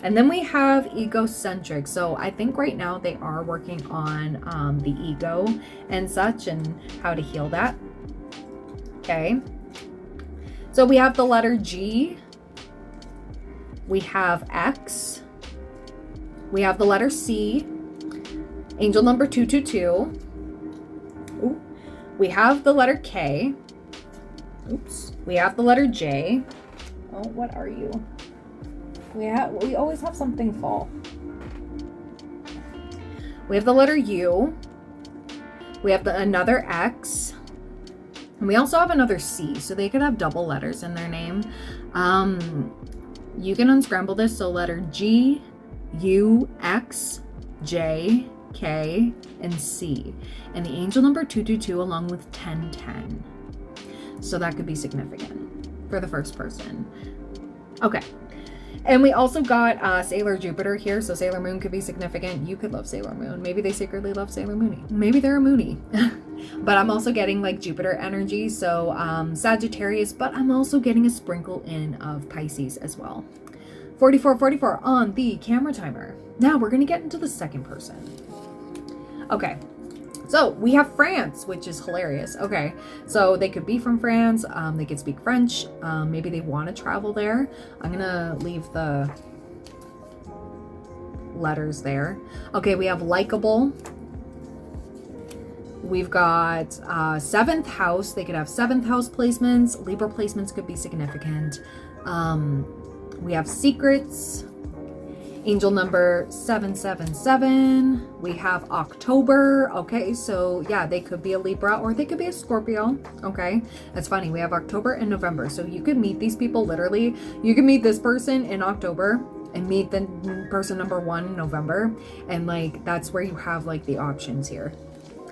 And then we have egocentric. So I think right now they are working on the ego and such, and how to heal that. Okay. So we have the letter G. We have X. We have the letter C. Angel number 222. Ooh. We have the letter K. Oops. We have the letter J. Oh, what are you? We always have something fall. We have the letter U. We have another X. And we also have another C, so they could have double letters in their name. You can unscramble this. So letter G, U, X, J, K, and C. And the angel number 222 along with 1010. So that could be significant for the first person. Okay. And we also got Sailor Jupiter here. So Sailor Moon could be significant. You could love Sailor Moon. Maybe they secretly love Sailor Moony. Maybe they're a Moony. But I'm also getting like Jupiter energy. So Sagittarius, but I'm also getting a sprinkle in of Pisces as well. 44 on the camera timer. Now we're going to get into the second person. Okay. So we have France, which is hilarious. Okay, so they could be from France. They could speak French. Maybe they want to travel there. I'm gonna leave the letters there. Okay, we have likable. We've got seventh house. They could have seventh house placements. Libra placements could be significant. We have secrets. Angel number 777. We have October. Okay, so yeah, they could be a Libra or they could be a Scorpio. Okay, that's funny. We have October and November. So you could meet these people literally. You can meet this person in October and meet the person number 1 in November. And like, that's where you have like the options here.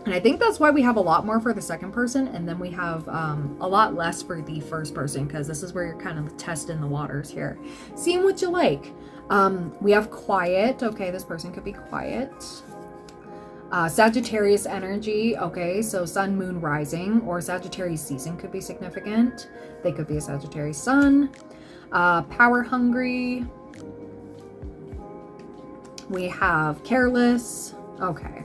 And I think that's why we have a lot more for the second person. And then we have a lot less for the first person, because this is where you're kind of testing the waters here. Seeing what you like. We have quiet. Okay, this person could be quiet. Sagittarius energy. Okay, so sun, moon, rising, or Sagittarius season could be significant. They could be a Sagittarius sun. Power hungry. We have careless. Okay.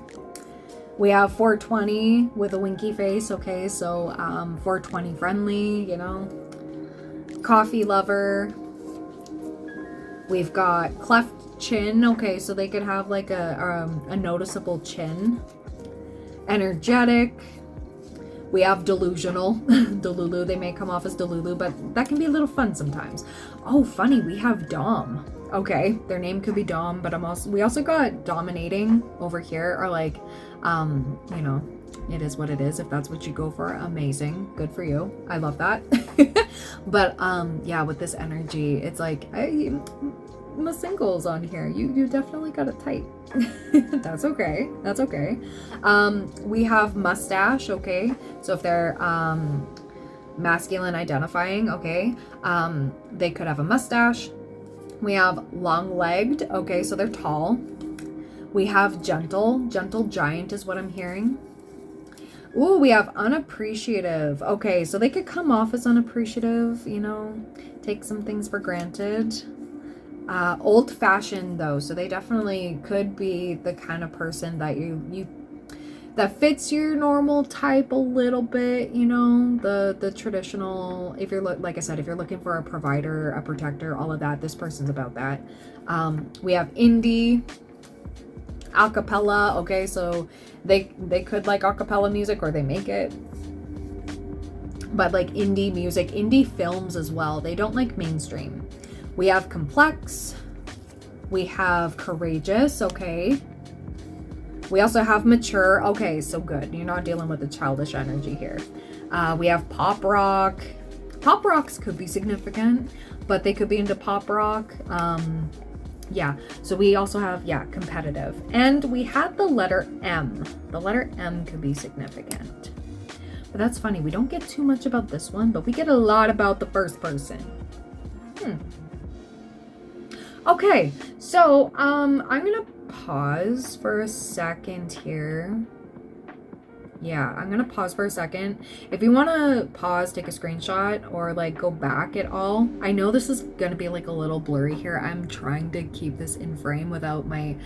We have 420 with a winky face. Okay, so 420 friendly, you know. Coffee lover. We've got cleft chin. Okay, so they could have like a noticeable chin. Energetic. We have delusional. Delulu. They may come off as Delulu, but that can be a little fun sometimes. Oh, funny. We have Dom. Okay, their name could be Dom, but we also got dominating over here, or like, you know, it is what it is. If that's what you go for, amazing. Good for you. I love that. But yeah, with this energy, it's like, the singles on here. You definitely got it tight. That's okay. That's okay. We have mustache. Okay, so if they're masculine identifying, okay, they could have a mustache. We have long-legged. Okay, so they're tall. We have gentle. Gentle giant is what I'm hearing. Ooh, we have unappreciative. Okay, so they could come off as unappreciative, you know, take some things for granted. Old-fashioned though, so they definitely could be the kind of person that you that fits your normal type a little bit, you know, the traditional. If you're like I said, if you're looking for a provider, a protector, all of that, this person's about that. We have indie. Acapella. Okay, so they could like acapella music, or they make it, but like indie music, indie films as well. They don't like mainstream. We have complex. We have courageous. Okay, we also have mature. Okay, so good, you're not dealing with the childish energy here. We have pop rock. Pop rocks could be significant, but they could be into pop rock. Yeah, so we also have, yeah, competitive. And we had the letter M. The letter M could be significant. But that's funny. We don't get too much about this one, but we get a lot about the first person. Okay, so I'm going to pause for a second here. Yeah, I'm gonna pause for a second. If you want to pause, take a screenshot, or like go back at all. I know this is gonna be like a little blurry here. I'm trying to keep this in frame without my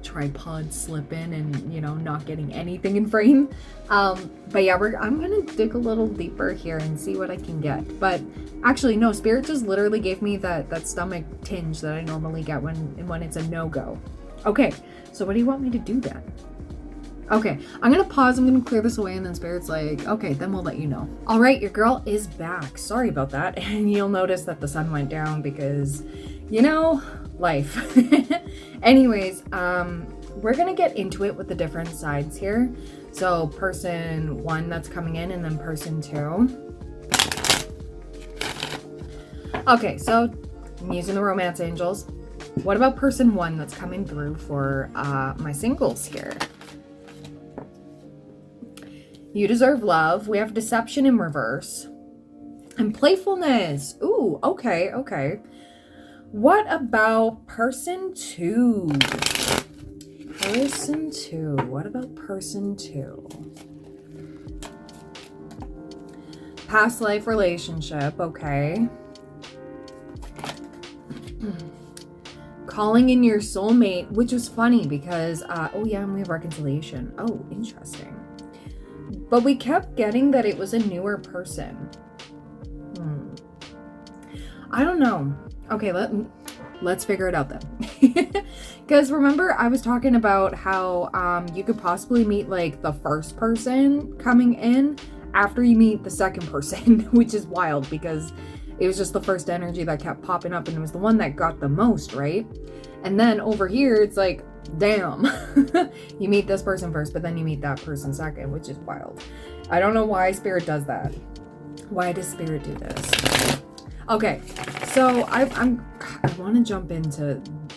tripod slipping and, you know, not getting anything in frame. But yeah, I'm gonna dig a little deeper here and see what I can get. But actually, no, Spirit just literally gave me that stomach tinge that I normally get when it's a no-go. Okay, so what do you want me to do then? Okay, I'm gonna pause, I'm gonna clear this away, and then Spirit's like, okay, then we'll let you know. All right, your girl is back. Sorry about that. And you'll notice that the sun went down because, you know, life. Anyways, we're gonna get into it with the different sides here. So person 1 that's coming in, and then person 2. Okay, so I'm using the romance angels. What about person 1 that's coming through for my singles here? You deserve love. We have deception in reverse. And playfulness. Ooh, okay, okay. What about person 2? Person 2. What about person 2? Past life relationship, okay. Calling in your soulmate, which was funny because, oh yeah, and we have reconciliation. Oh, interesting. But we kept getting that it was a newer person. I don't know. Okay, let's figure it out then. Because remember, I was talking about how you could possibly meet like the first person coming in after you meet the second person, which is wild because it was just the first energy that kept popping up and it was the one that got the most, right? And then over here, it's like, damn, you meet this person first, but then you meet that person second, which is wild. I don't know why Spirit does that. Why does Spirit do this? Okay, so I want to jump into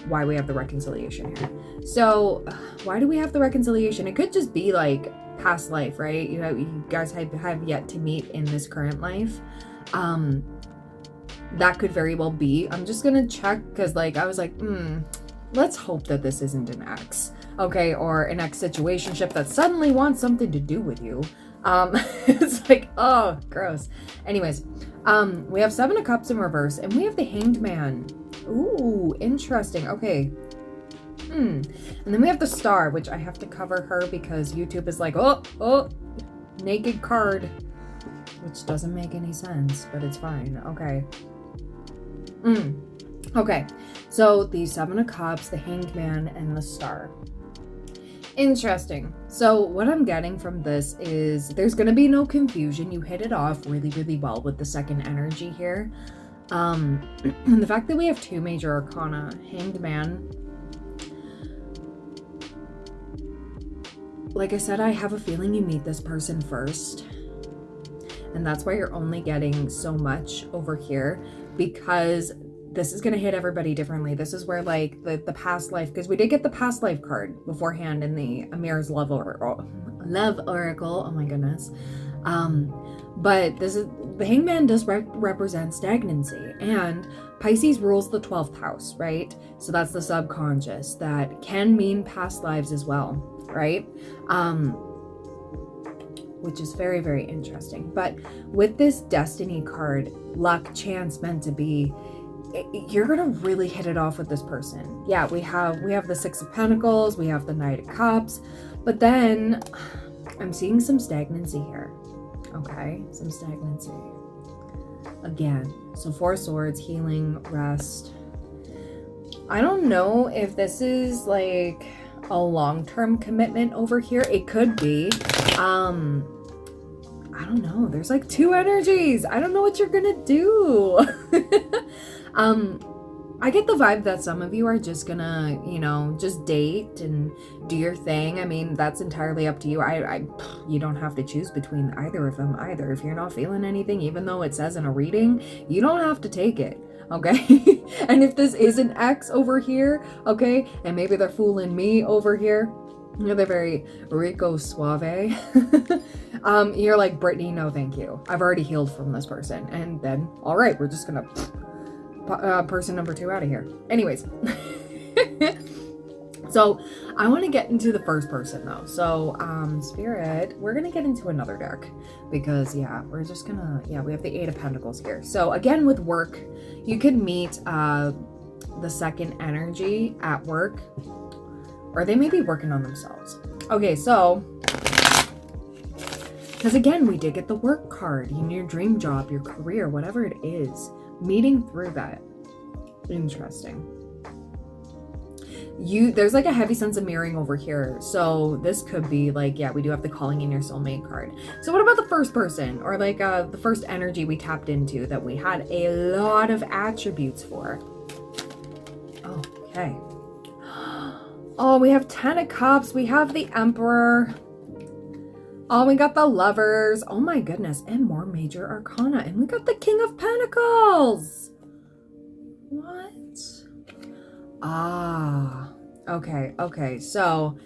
why we have the reconciliation here. So why do we have the reconciliation? It could just be like past life, right? You guys have yet to meet in this current life. That could very well be. I'm just gonna check because like I was like, let's hope that this isn't an ex, okay, or an ex situationship that suddenly wants something to do with you. It's like, oh, gross. Anyways, we have 7 of Cups in reverse, and we have the Hanged Man. Ooh, interesting. Okay. And then we have the Star, which I have to cover her because YouTube is like, oh, naked card, which doesn't make any sense, but it's fine. Okay. Okay, so the 7 of Cups, the Hanged Man, and the Star. Interesting. So what I'm getting from this is there's going to be no confusion. You hit it off really, really well with the second energy here. And the fact that we have 2 major arcana, Hanged Man. Like I said, I have a feeling you meet this person first. And that's why you're only getting so much over here, because this is going to hit everybody differently. This is where like the past life, because we did get the past life card beforehand in the Amir's love oracle. Oh my goodness. But this is, the Hangman does represent stagnancy, and Pisces rules the 12th house, right? So that's the subconscious. That can mean past lives as well, right? Which is very, very interesting. But with this destiny card, luck, chance, meant to be, you're gonna really hit it off with this person. Yeah, we have the 6 of Pentacles, we have the Knight of Cups, but then I'm seeing some stagnancy here. Okay, some stagnancy again. So 4 Swords, healing, rest. I don't know if this is like a long-term commitment over here. It could be. I don't know. There's like 2 energies. I don't know what you're gonna do. I get the vibe that some of you are just gonna, just date and do your thing. I mean, that's entirely up to you. You don't have to choose between either of them either. If you're not feeling anything, even though it says in a reading, you don't have to take it. Okay. And if this is an ex over here, okay, and maybe they're fooling me over here, they're very Rico Suave. You're like, Brittany, no thank you. I've already healed from this person. And then, all right, we're just gonna person number 2 out of here. Anyways. So I want to get into the first person though. So Spirit, we're gonna get into another deck because we're just gonna, we have the 8 of Pentacles here. So again, with work, you could meet the second energy at work, or they may be working on themselves. Okay, so because again, we did get the work card, your dream job, your career, whatever it is, meeting through that. Interesting. There's like a heavy sense of mirroring over here. So this could be like, we do have the calling in your soulmate card. So what about the first person, or like the first energy we tapped into that we had a lot of attributes for? Okay. Oh, we have 10 of Cups. We have the Emperor. Oh, we got the Lovers. Oh my goodness. And more major arcana. And we got the King of Pentacles. What? Ah, okay. So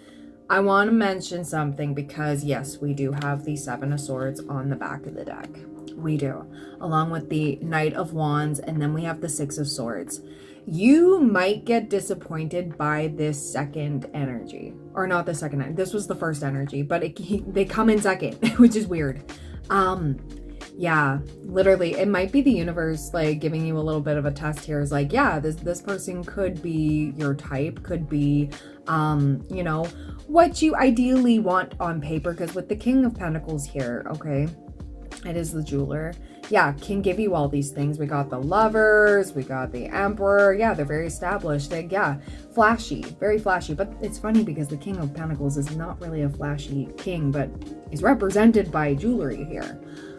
I want to mention something because yes, we do have the Seven of Swords on the back of the deck. We do, along with the Knight of Wands, and then we have the Six of Swords. You might get disappointed by this second energy, or not the second. This was the first energy, but they come in second, which is weird. Yeah, literally, it might be the universe like giving you a little bit of a test here. Is like, yeah, this person could be your type, could be, you know, what you ideally want on paper. Because with the King of Pentacles here, okay, it is the jeweler. Yeah, can give you all these things. We got the Lovers, we got the Emperor. Yeah, they're very established. They, yeah, flashy, very flashy. But it's funny because the King of Pentacles is not really a flashy king, but is represented by jewelry here.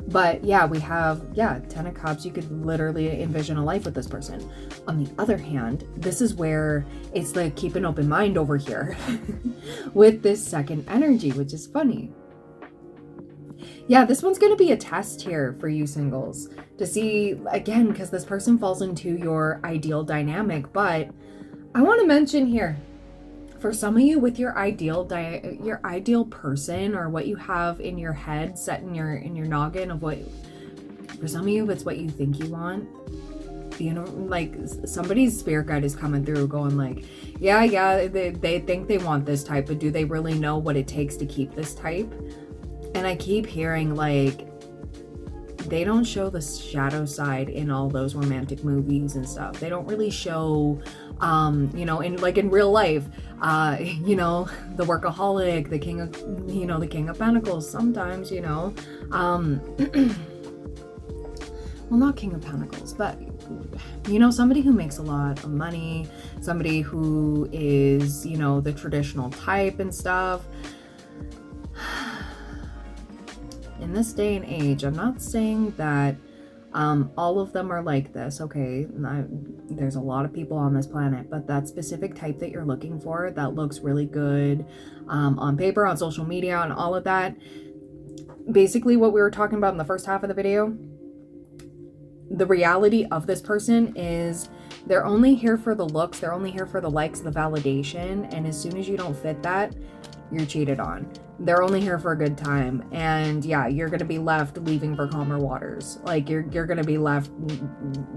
But yeah, we have, yeah, Ten of Cups. You could literally envision a life with this person. On the other hand, this is where it's like keep an open mind over here with this second energy, which is funny. Yeah, this one's going to be a test here for you singles to see, again, because this person falls into your ideal dynamic. But I want to mention here, for some of you with your ideal person, or what you have in your head set in your noggin of what, for some of you it's what you think you want. You know, like somebody's spirit guide is coming through going like, yeah, they think they want this type, but do they really know what it takes to keep this type? And I keep hearing like they don't show the shadow side in all those romantic movies and stuff. They don't really show, you know, in like in real life, you know, the workaholic, the king of, you know, the King of Pentacles. Sometimes, you know, well, not King of Pentacles, but you know, somebody who makes a lot of money, somebody who is, you know, the traditional type and stuff. In this day and age, I'm not saying that all of them are like this, okay? There's a lot of people on this planet, but that specific type that you're looking for that looks really good on paper, on social media, and all of that. Basically, what we were talking about in the first half of the video, the reality of this person is they're only here for the looks, they're only here for the likes, the validation, and as soon as you don't fit that, you're cheated on. They're only here for a good time, and yeah, you're gonna be left leaving for calmer waters. Like you're gonna be left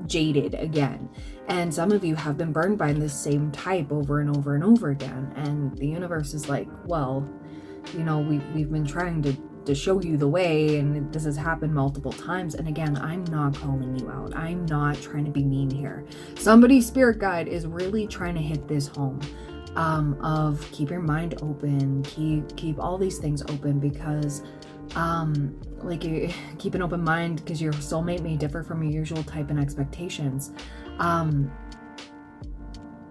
jaded again. And some of you have been burned by this same type over and over and over again. And the universe is like, well, you know, we've been trying to show you the way, and this has happened multiple times. And again, I'm not calling you out. I'm not trying to be mean here. Somebody's spirit guide is really trying to hit this home. Of keep your mind open, keep all these things open, because like you keep an open mind because your soulmate may differ from your usual type and expectations.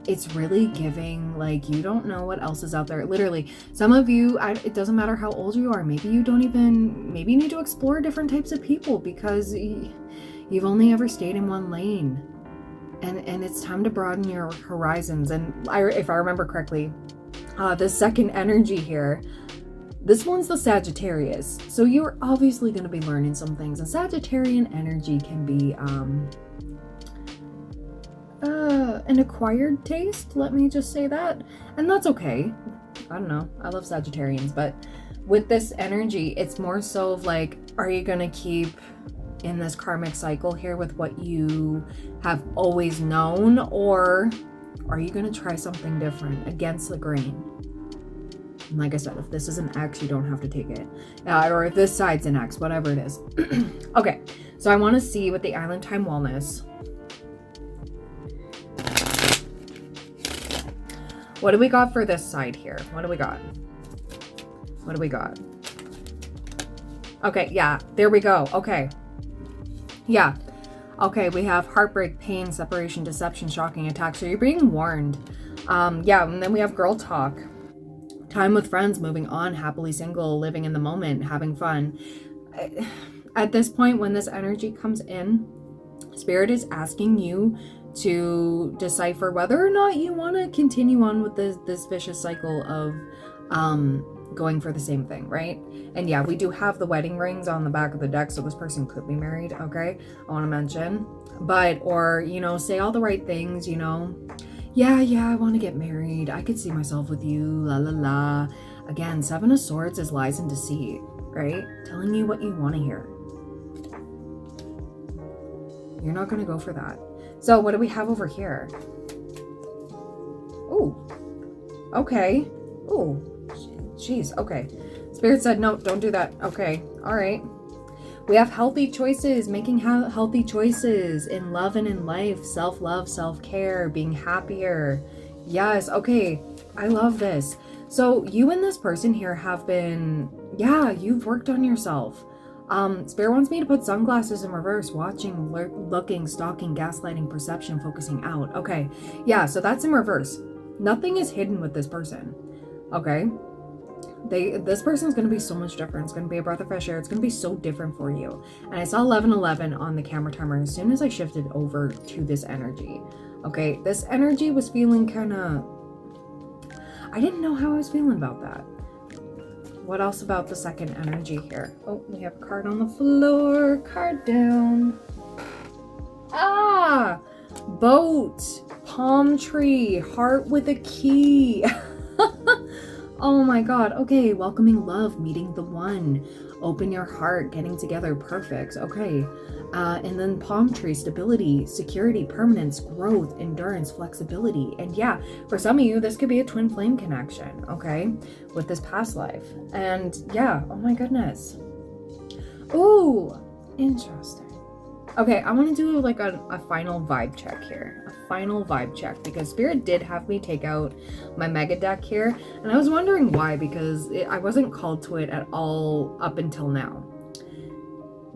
It's really giving like you don't know what else is out there. Literally, some of you, it doesn't matter how old you are, maybe you need to explore different types of people because you've only ever stayed in one lane. And it's time to broaden your horizons. And if I remember correctly, the second energy here, this one's the Sagittarius. So you're obviously going to be learning some things. And Sagittarian energy can be an acquired taste. Let me just say that. And that's okay. I don't know. I love Sagittarians. But with this energy, it's more so of like, are you going to keep in this karmic cycle here with what you have always known, or are you going to try something different against the grain? And like I said, if this is an X, you don't have to take it, or if this side's an X, whatever it is. Okay, so I want to see with the Island Time Wellness, what do we got for this side here? What do we got? Okay, yeah, there we go. Okay. Yeah. Okay, we have heartbreak, pain, separation, deception, shocking attack. So you're being warned. Yeah, and then we have girl talk. Time with friends, moving on, happily single, living in the moment, having fun. At this point, when this energy comes in, Spirit is asking you to decipher whether or not you want to continue on with this vicious cycle of going for the same thing, right? And yeah, we do have the wedding rings on the back of the deck, so this person could be married, okay? I want to mention. But, or, you know, say all the right things, you know. Yeah, I want to get married. I could see myself with you, la la la. Again, Seven of Swords is lies and deceit, right? Telling you what you want to hear. You're not going to go for that. So what do we have over here? Ooh. Okay. Ooh. Jeez. Okay. Spirit said, no, don't do that. Okay. All right. We have healthy choices, making healthy choices in love and in life. Self-love, self-care, being happier. Yes. Okay. I love this. So you and this person here have been, yeah, you've worked on yourself. Spirit wants me to put sunglasses in reverse, watching, looking, stalking, gaslighting, perception, focusing out. Okay. Yeah. So that's in reverse. Nothing is hidden with this person. Okay. This person's going to be so much different. It's going to be a breath of fresh air. It's going to be so different for you. And I saw 1111 on the camera timer as soon as I shifted over to this energy. Okay. This energy was feeling kind of, I didn't know how I was feeling about that. What else about the second energy here? Oh, we have a card on the floor. Card down. Ah, boat, palm tree, heart with a key. Oh my God. Okay. Welcoming love, meeting the one, open your heart, getting together. Perfect. Okay. And then palm tree, stability, security, permanence, growth, endurance, flexibility. And yeah, for some of you, this could be a twin flame connection. Okay. With this past life. And yeah. Oh my goodness. Ooh, interesting. Okay, I want to do like a final vibe check here. A final vibe check, because Spirit did have me take out my mega deck here. And I was wondering why, because I wasn't called to it at all up until now.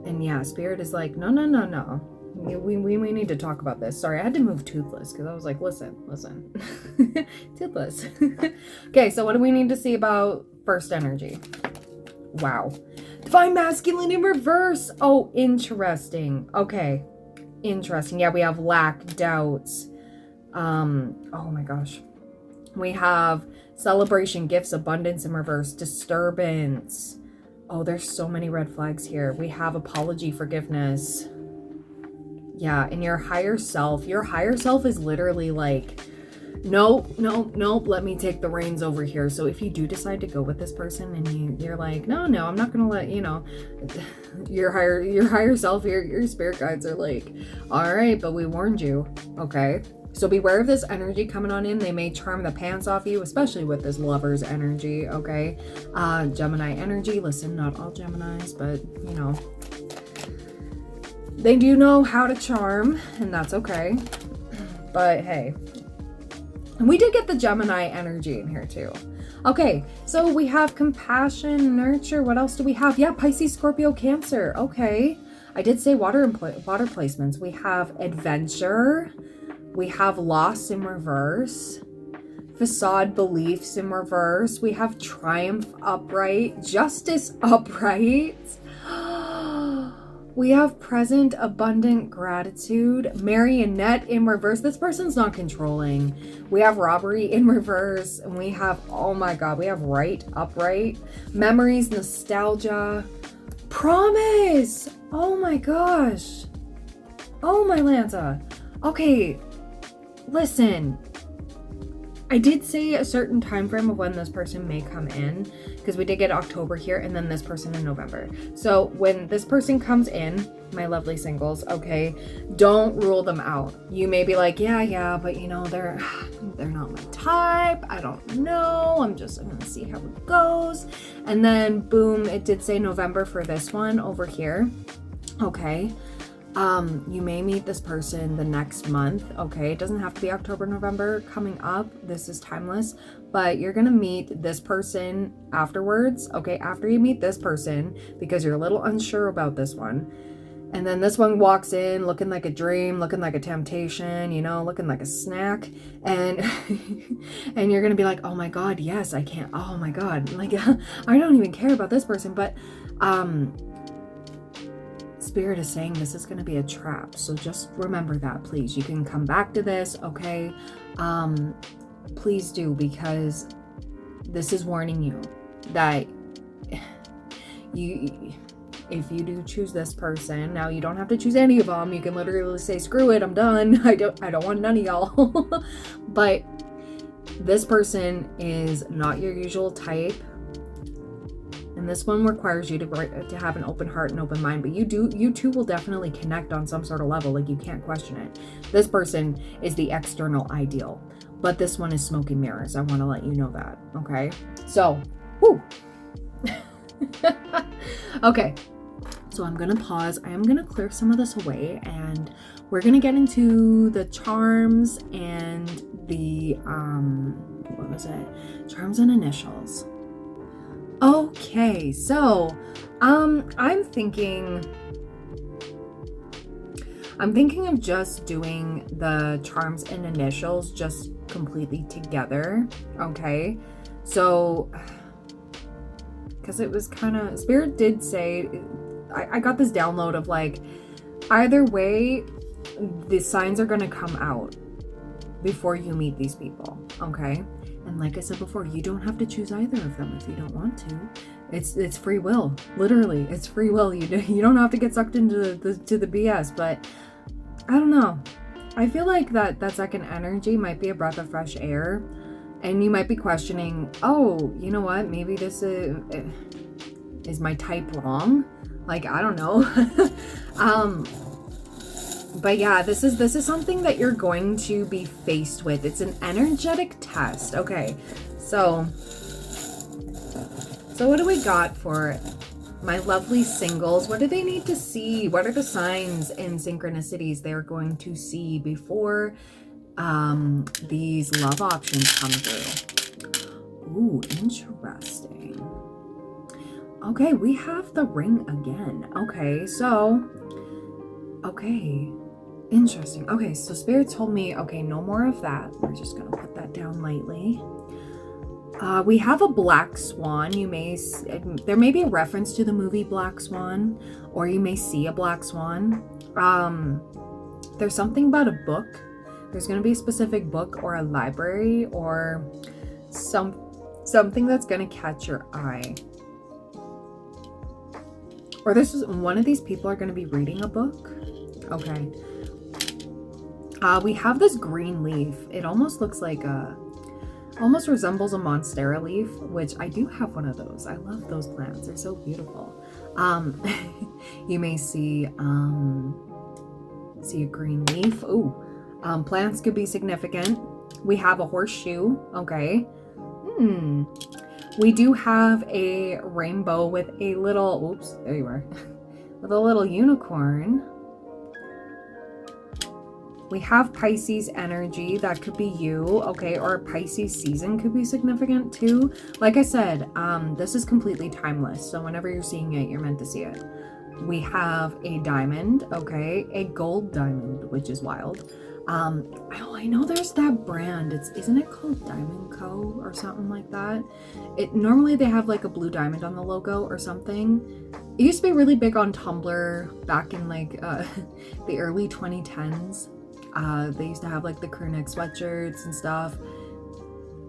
And yeah, Spirit is like, no. We need to talk about this. Sorry, I had to move Toothless because I was like, listen. Toothless. Okay, so what do we need to see about first energy? Wow. Divine Masculine in reverse. Oh, interesting. Okay. Interesting. Yeah, we have lack, doubts. Oh my gosh. We have celebration, gifts, abundance in reverse, disturbance. Oh, there's so many red flags here. We have apology, forgiveness. Yeah, and your higher self is literally like, nope, let me take the reins over here. So if you do decide to go with this person and you're like, no, I'm not gonna let, you know, your higher self, your spirit guides are like, all right, but we warned you. Okay, so beware of this energy coming on in. They may charm the pants off you, especially with this lover's energy. Okay, Gemini energy. Listen, not all Geminis, but you know, they do know how to charm, and that's okay. But hey. And we did get the Gemini energy in here too. Okay, so we have compassion, nurture. What else do we have? Yeah, Pisces, Scorpio, Cancer. Okay. I did say water placements. We have adventure. We have loss in reverse. Facade, beliefs in reverse. We have triumph upright. Justice upright. We have present, abundant, gratitude. Marionette in reverse. This person's not controlling. We have robbery in reverse. And we have, oh my God, we have right, upright. Memories, nostalgia. Promise. Oh my gosh. Oh my Lanta. Okay, listen. I did say a certain time frame of when this person may come in, because we did get October here and then this person in November. So when this person comes in, my lovely singles, okay, don't rule them out. You may be like, yeah, but you know, they're not my type. I don't know. I'm gonna see how it goes. And then boom, it did say November for this one over here. Okay. You may meet this person the next month, okay? It doesn't have to be October, November coming up. This is timeless, but you're gonna meet this person afterwards, okay? After you meet this person, because you're a little unsure about this one. And then this one walks in looking like a dream, looking like a temptation, you know, looking like a snack. And and you're gonna be like, oh my God, yes, I can't, oh my God. Like, I don't even care about this person, but, Spirit is saying this is going to be a trap. So just remember that, please. You can come back to this, okay? Please do, because this is warning you. that if you do choose this person, now you don't have to choose any of them. You can literally say, screw it, I'm done. I don't want none of y'all. But this person is not your usual type. And this one requires you to have an open heart and open mind. But you two will definitely connect on some sort of level. Like, you can't question it. This person is the external ideal. But this one is smoke and mirrors. I want to let you know that. Okay? So, whoo. Okay. So I'm going to pause. I am going to clear some of this away. And we're going to get into the charms and the, what was it? Charms and initials. Okay, so I'm thinking of just doing the charms and initials just completely together. Okay, so because it was kind of, Spirit did say, I got this download of like, either way the signs are gonna come out before you meet these people. Okay, and like I said before, you don't have to choose either of them if you don't want to. It's free will. Literally, it's free will. You don't have to get sucked into the BS. But I don't know. I feel like that second energy might be a breath of fresh air, and you might be questioning, oh, you know what? Maybe this is my type wrong? Like, I don't know. But yeah, this is something that you're going to be faced with. It's an energetic test. Okay, so what do we got for my lovely singles? What do they need to see? What are the signs and synchronicities they're going to see before these love options come through? Ooh, interesting. Okay, we have the ring again. Okay, so, okay. Interesting. Okay, so Spirit told me, okay, no more of that. We're just going to put that down lightly. We have a black swan. There may be a reference to the movie Black Swan, or you may see a black swan. There's something about a book. There's going to be a specific book or a library or something that's going to catch your eye. Or one of these people are going to be reading a book. Okay. We have this green leaf. It almost looks like almost resembles a monstera leaf, which I do have one of those. I love those plants. They're so beautiful. You may see a green leaf. Ooh, plants could be significant. We have a horseshoe. Okay. We do have a rainbow with a little, oops, there you are, with a little unicorn. We have Pisces energy. That could be you, okay? Or Pisces season could be significant too. Like I said, this is completely timeless. So whenever you're seeing it, you're meant to see it. We have a diamond, okay? A gold diamond, which is wild. I know there's that brand. Isn't it called Diamond Co. or something like that? Normally they have like a blue diamond on the logo or something. It used to be really big on Tumblr back in like the early 2010s. They used to have like the crew neck sweatshirts and stuff.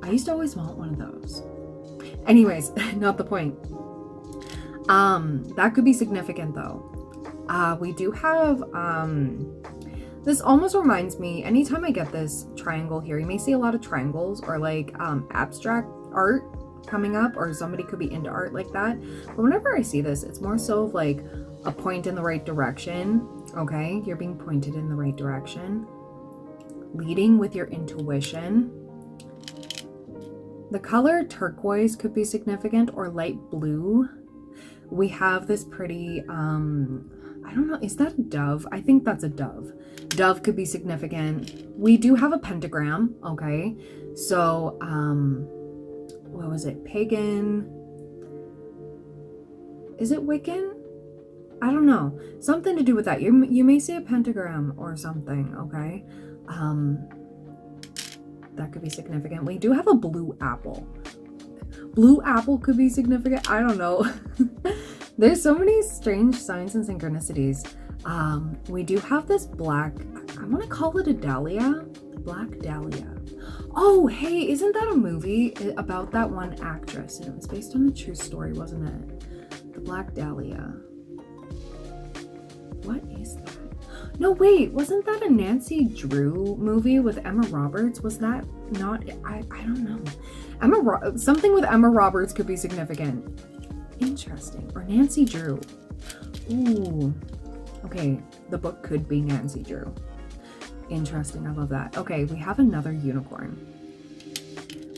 I used to always want one of those. Anyways, not the point. That could be significant though. We do have, this almost reminds me, anytime I get this triangle here, you may see a lot of triangles or like abstract art coming up, or somebody could be into art like that. But whenever I see this, it's more so of like a point in the right direction. Okay, you're being pointed in the right direction. Leading with your intuition. The color turquoise could be significant, or light blue. We have this pretty, I don't know, is that a dove? I think that's a dove. Dove could be significant. We do have a pentagram, okay? So, what was it? Pagan. Is it Wiccan? I don't know. Something to do with that. You may see a pentagram or something, okay? That could be significant. We do have a blue apple. Blue apple could be significant. I don't know. There's so many strange signs and synchronicities. We do have this black, I want to call it a dahlia. Black Dahlia. Oh, hey, isn't that a movie about that one actress? And it was based on a true story, wasn't it? The Black Dahlia. What is that? No, wait, wasn't that a Nancy Drew movie with Emma Roberts? Was that not? I don't know. Something with Emma Roberts could be significant. Interesting. Or Nancy Drew. Ooh. Okay, the book could be Nancy Drew. Interesting, I love that. Okay, we have another unicorn.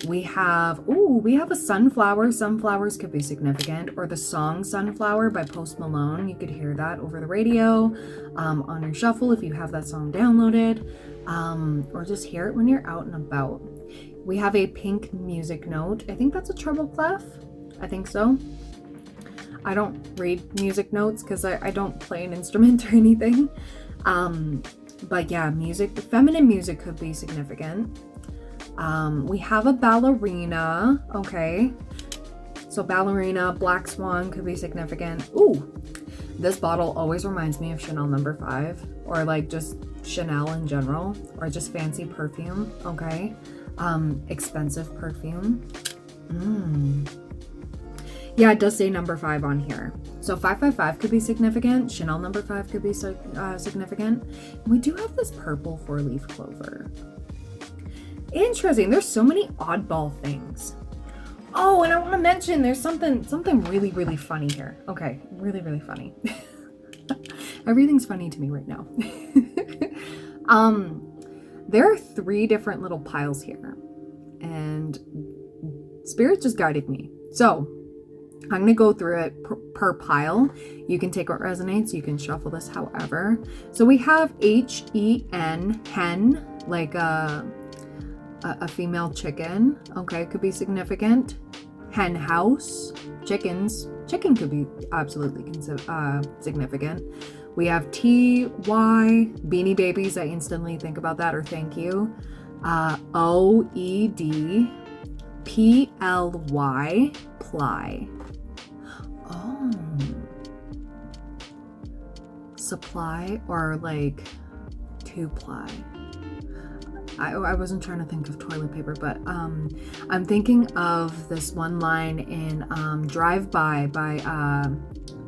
We have a sunflower. Sunflowers could be significant. Or the song Sunflower by Post Malone. You could hear that over the radio, on your shuffle if you have that song downloaded, or just hear it when you're out and about. We have a pink music note. I think that's a treble clef. I think so. I don't read music notes because I don't play an instrument or anything. But yeah, feminine music could be significant. We have a ballerina. Okay. So ballerina, black swan could be significant. Ooh, this bottle always reminds me of Chanel No. 5, or like just Chanel in general, or just fancy perfume. Okay. Expensive perfume. Yeah, it does say No. 5 on here. So 555 could be significant. Chanel No. 5 could be significant. We do have this purple 4-leaf clover. Interesting. There's so many oddball things. Oh, and I want to mention there's something really, really funny here. Okay, really, really funny. Everything's funny to me right now. There are 3 different little piles here, and Spirit just guided me. So I'm going to go through it per pile. You can take what resonates. You can shuffle this however. So we have H-E-N, hen, like a female chicken. Okay, could be significant. Hen house, chickens. Chicken could be absolutely significant. We have T-Y, Beanie Babies. I instantly think about that, or thank you. O-E-D, P-L-Y, ply. Oh. Supply, or like 2-ply. I wasn't trying to think of toilet paper, but I'm thinking of this one line in Drive By by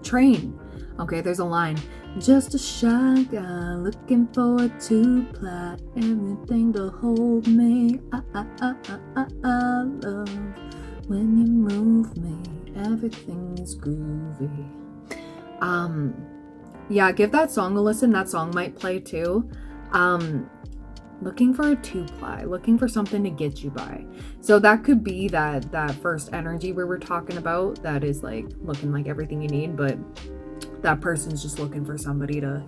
Train. Okay, there's a line. Just a shy guy looking for a 2-ply, everything to hold me. I love when you move me. Everything is groovy. Yeah, give that song a listen. That song might play too. Looking for a 2-ply, looking for something to get you by. So that could be that first energy we were talking about, that is like looking like everything you need, but that person's just looking for somebody to,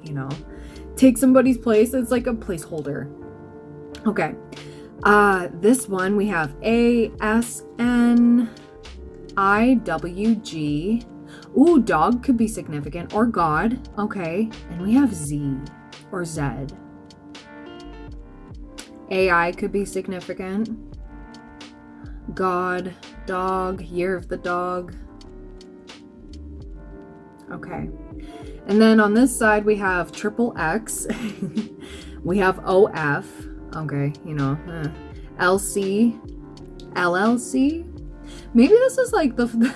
take somebody's place. It's like a placeholder. Okay. This one we have A-S-N-I-W-G. Ooh, dog could be significant, or God. Okay. And we have Z or Z. AI could be significant. God, dog, year of the dog. Okay. And then on this side, we have triple X. We have OF. Okay, LC, LLC. Maybe this is like the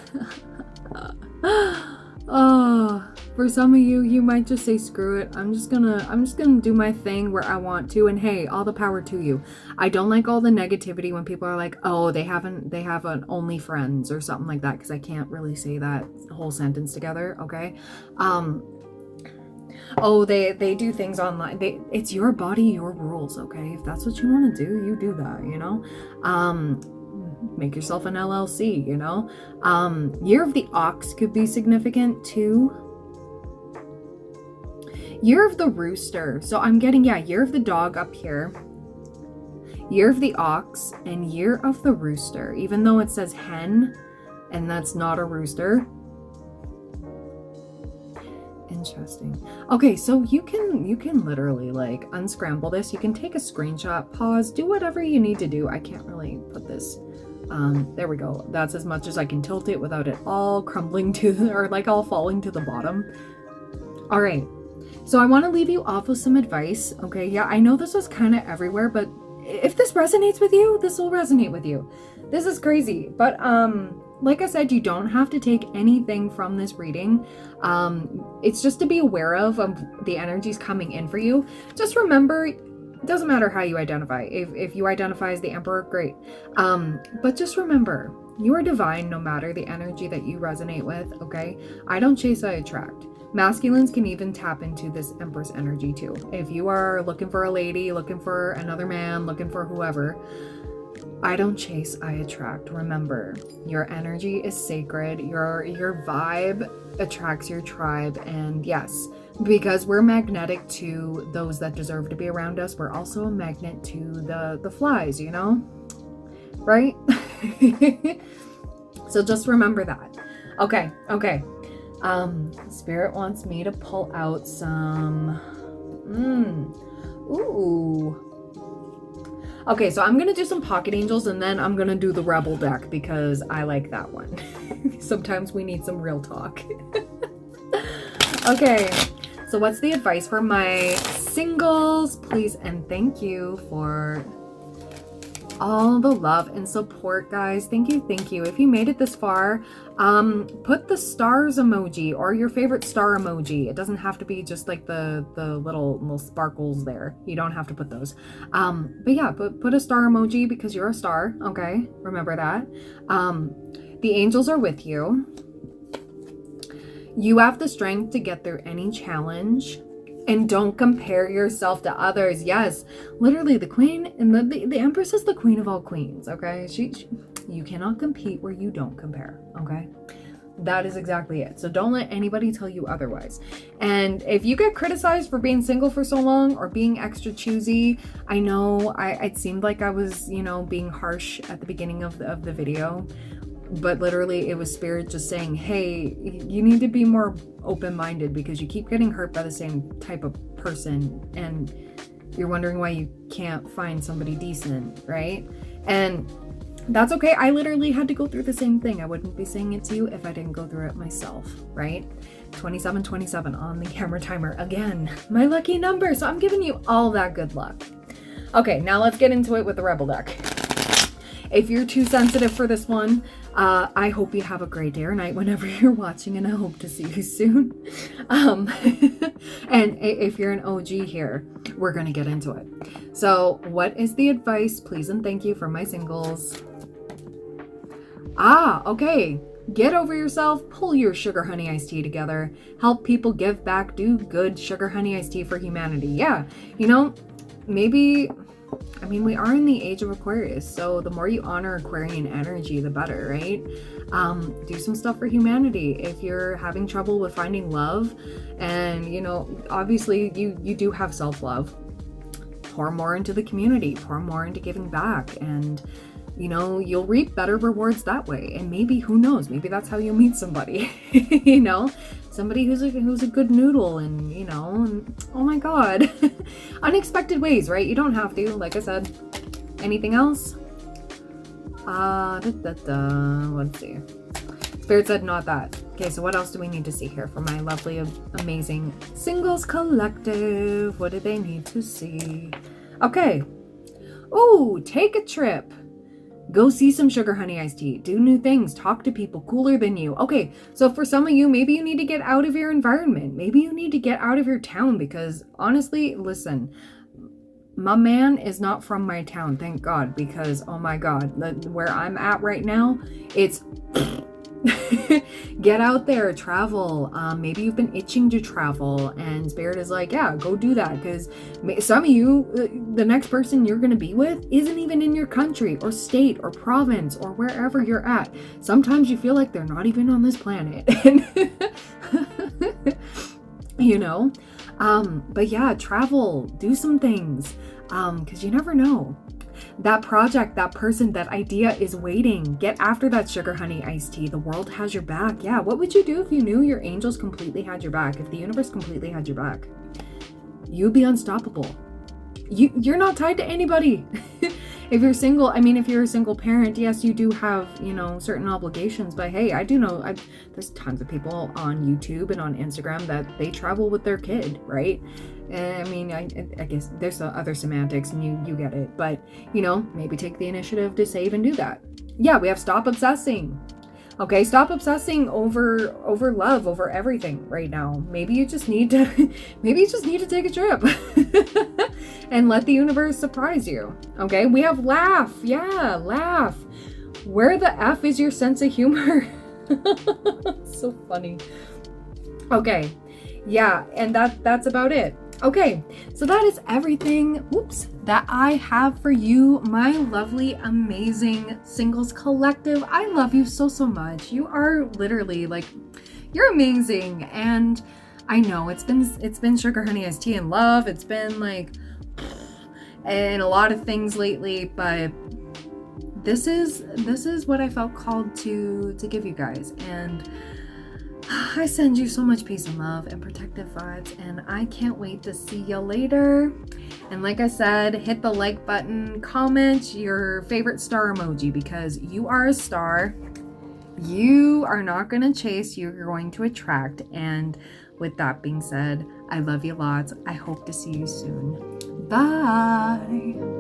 oh, for some of you, you might just say screw it. I'm just gonna do my thing where I want to, and hey, all the power to you. I don't like all the negativity when people are like, oh, they have an only friends or something like that, because I can't really say that whole sentence together. Okay. Oh, they do things online. It's your body, your rules. Okay, if that's what you want to do, you do that. Make yourself an LLC. Year of the ox could be significant too. Year of the rooster. So I'm getting, year of the dog up here. Year of the ox and year of the rooster. Even though it says hen and that's not a rooster. Interesting. Okay, so you can literally like unscramble this. You can take a screenshot, pause, do whatever you need to do. I can't really put this. There we go. That's as much as I can tilt it without it all crumbling or like all falling to the bottom. All right. So I want to leave you off with some advice. Okay, yeah, I know this was kind of everywhere, but if this resonates with you, this will resonate with you. This is crazy, but like I said, you don't have to take anything from this reading. It's just to be aware of the energies coming in for you. Just remember, it doesn't matter how you identify. If you identify as the Emperor, great. But just remember, you are divine no matter the energy that you resonate with, okay? I don't chase, I attract. Masculines can even tap into this Empress energy too. If you are looking for a lady, looking for another man, looking for whoever, I don't chase, I attract. Remember, your energy is sacred. Your vibe attracts your tribe. And yes, because we're magnetic to those that deserve to be around us, we're also a magnet to the flies, you know? Right? So just remember that. Okay. Spirit wants me to pull out some... Ooh. Okay, so I'm gonna do some pocket angels and then I'm gonna do the rebel deck because I like that one. Sometimes we need some real talk. Okay, so what's the advice for my singles? Please and thank you for all the love and support, guys. Thank you. If you made it this far, put the stars emoji or your favorite star emoji. It doesn't have to be just like the little sparkles there. You don't have to put those. But yeah, put a star emoji because you're a star. Okay, remember that. The angels are with you. You have the strength to get through any challenge. And don't compare yourself to others. Yes, literally the queen and the empress is the queen of all queens, okay? You cannot compete where you don't compare, okay? That is exactly it. So don't let anybody tell you otherwise. And if you get criticized for being single for so long or being extra choosy, I know it seemed like I was, being harsh at the beginning of the video. But literally it was spirit just saying, hey, you need to be more open-minded because you keep getting hurt by the same type of person and you're wondering why you can't find somebody decent, right? And that's okay. I literally had to go through the same thing. I wouldn't be saying it to you if I didn't go through it myself, right? 2727 on the camera timer. Again, my lucky number. So I'm giving you all that good luck. Okay, now let's get into it with the Rebel deck. If you're too sensitive for this one, I hope you have a great day or night whenever you're watching, and I hope to see you soon. And if you're an OG here, we're going to get into it. So what is the advice, please and thank you, for my singles? Okay. Get over yourself, pull your sugar honey iced tea together, help people, give back, do good. Sugar honey iced tea for humanity. Yeah, maybe... we are in the age of Aquarius, so the more you honor Aquarian energy, the better, right? Do some stuff for humanity. If you're having trouble with finding love, and, obviously you do have self-love, pour more into the community, pour more into giving back, and, you'll reap better rewards that way. And maybe, who knows, maybe that's how you'll meet somebody, somebody who's a good noodle and, and, oh my God, unexpected ways, right? You don't have to, like I said. Anything else? Let's see. Spirit said not that. Okay, so what else do we need to see here for my lovely, amazing singles collective? What do they need to see? Okay. Oh, take a trip. Go see some sugar honey iced tea. Do new things. Talk to people cooler than you. Okay, so for some of you, maybe you need to get out of your environment. Maybe you need to get out of your town because honestly, listen, my man is not from my town, thank God, because oh my God, where I'm at right now, it's... Get out there, travel. Maybe you've been itching to travel and Spirit is like, yeah, go do that, because some of you, the next person you're going to be with isn't even in your country or state or province or wherever you're at. Sometimes you feel like they're not even on this planet. But yeah, travel, do some things, because you never know. That project, that person, that idea is waiting. Get after that sugar honey iced tea. The world has your back. Yeah, what would you do if you knew your angels completely had your back? If the universe completely had your back? You'd be unstoppable. You're not tied to anybody. If you're single, I mean, if you're a single parent, yes, you do have, you know, certain obligations, but hey, I do know there's tons of people on YouTube and on Instagram that they travel with their kid, right? And I mean, I guess there's other semantics and you get it, but you know, maybe take the initiative to save and do that. Yeah, we have stop obsessing. Okay, stop obsessing over love, over everything right now. Maybe you just need to take a trip and let the universe surprise you. Okay, we have laugh. Yeah, laugh. Where the F is your sense of humor? So funny. Okay. Yeah, and that's about it. Okay, so that is everything, that I have for you, my lovely, amazing singles collective. I love you so, so much. You are literally like, you're amazing. And I know it's been sugar, honey, iced tea, and love. It's been like, and a lot of things lately, but this is what I felt called to give you guys. And I send you so much peace and love and protective vibes, and I can't wait to see you later. And like I said, hit the like button, comment your favorite star emoji, because you are a star. You are not going to chase, you're going to attract. And with that being said, I love you lots. I hope to see you soon. Bye.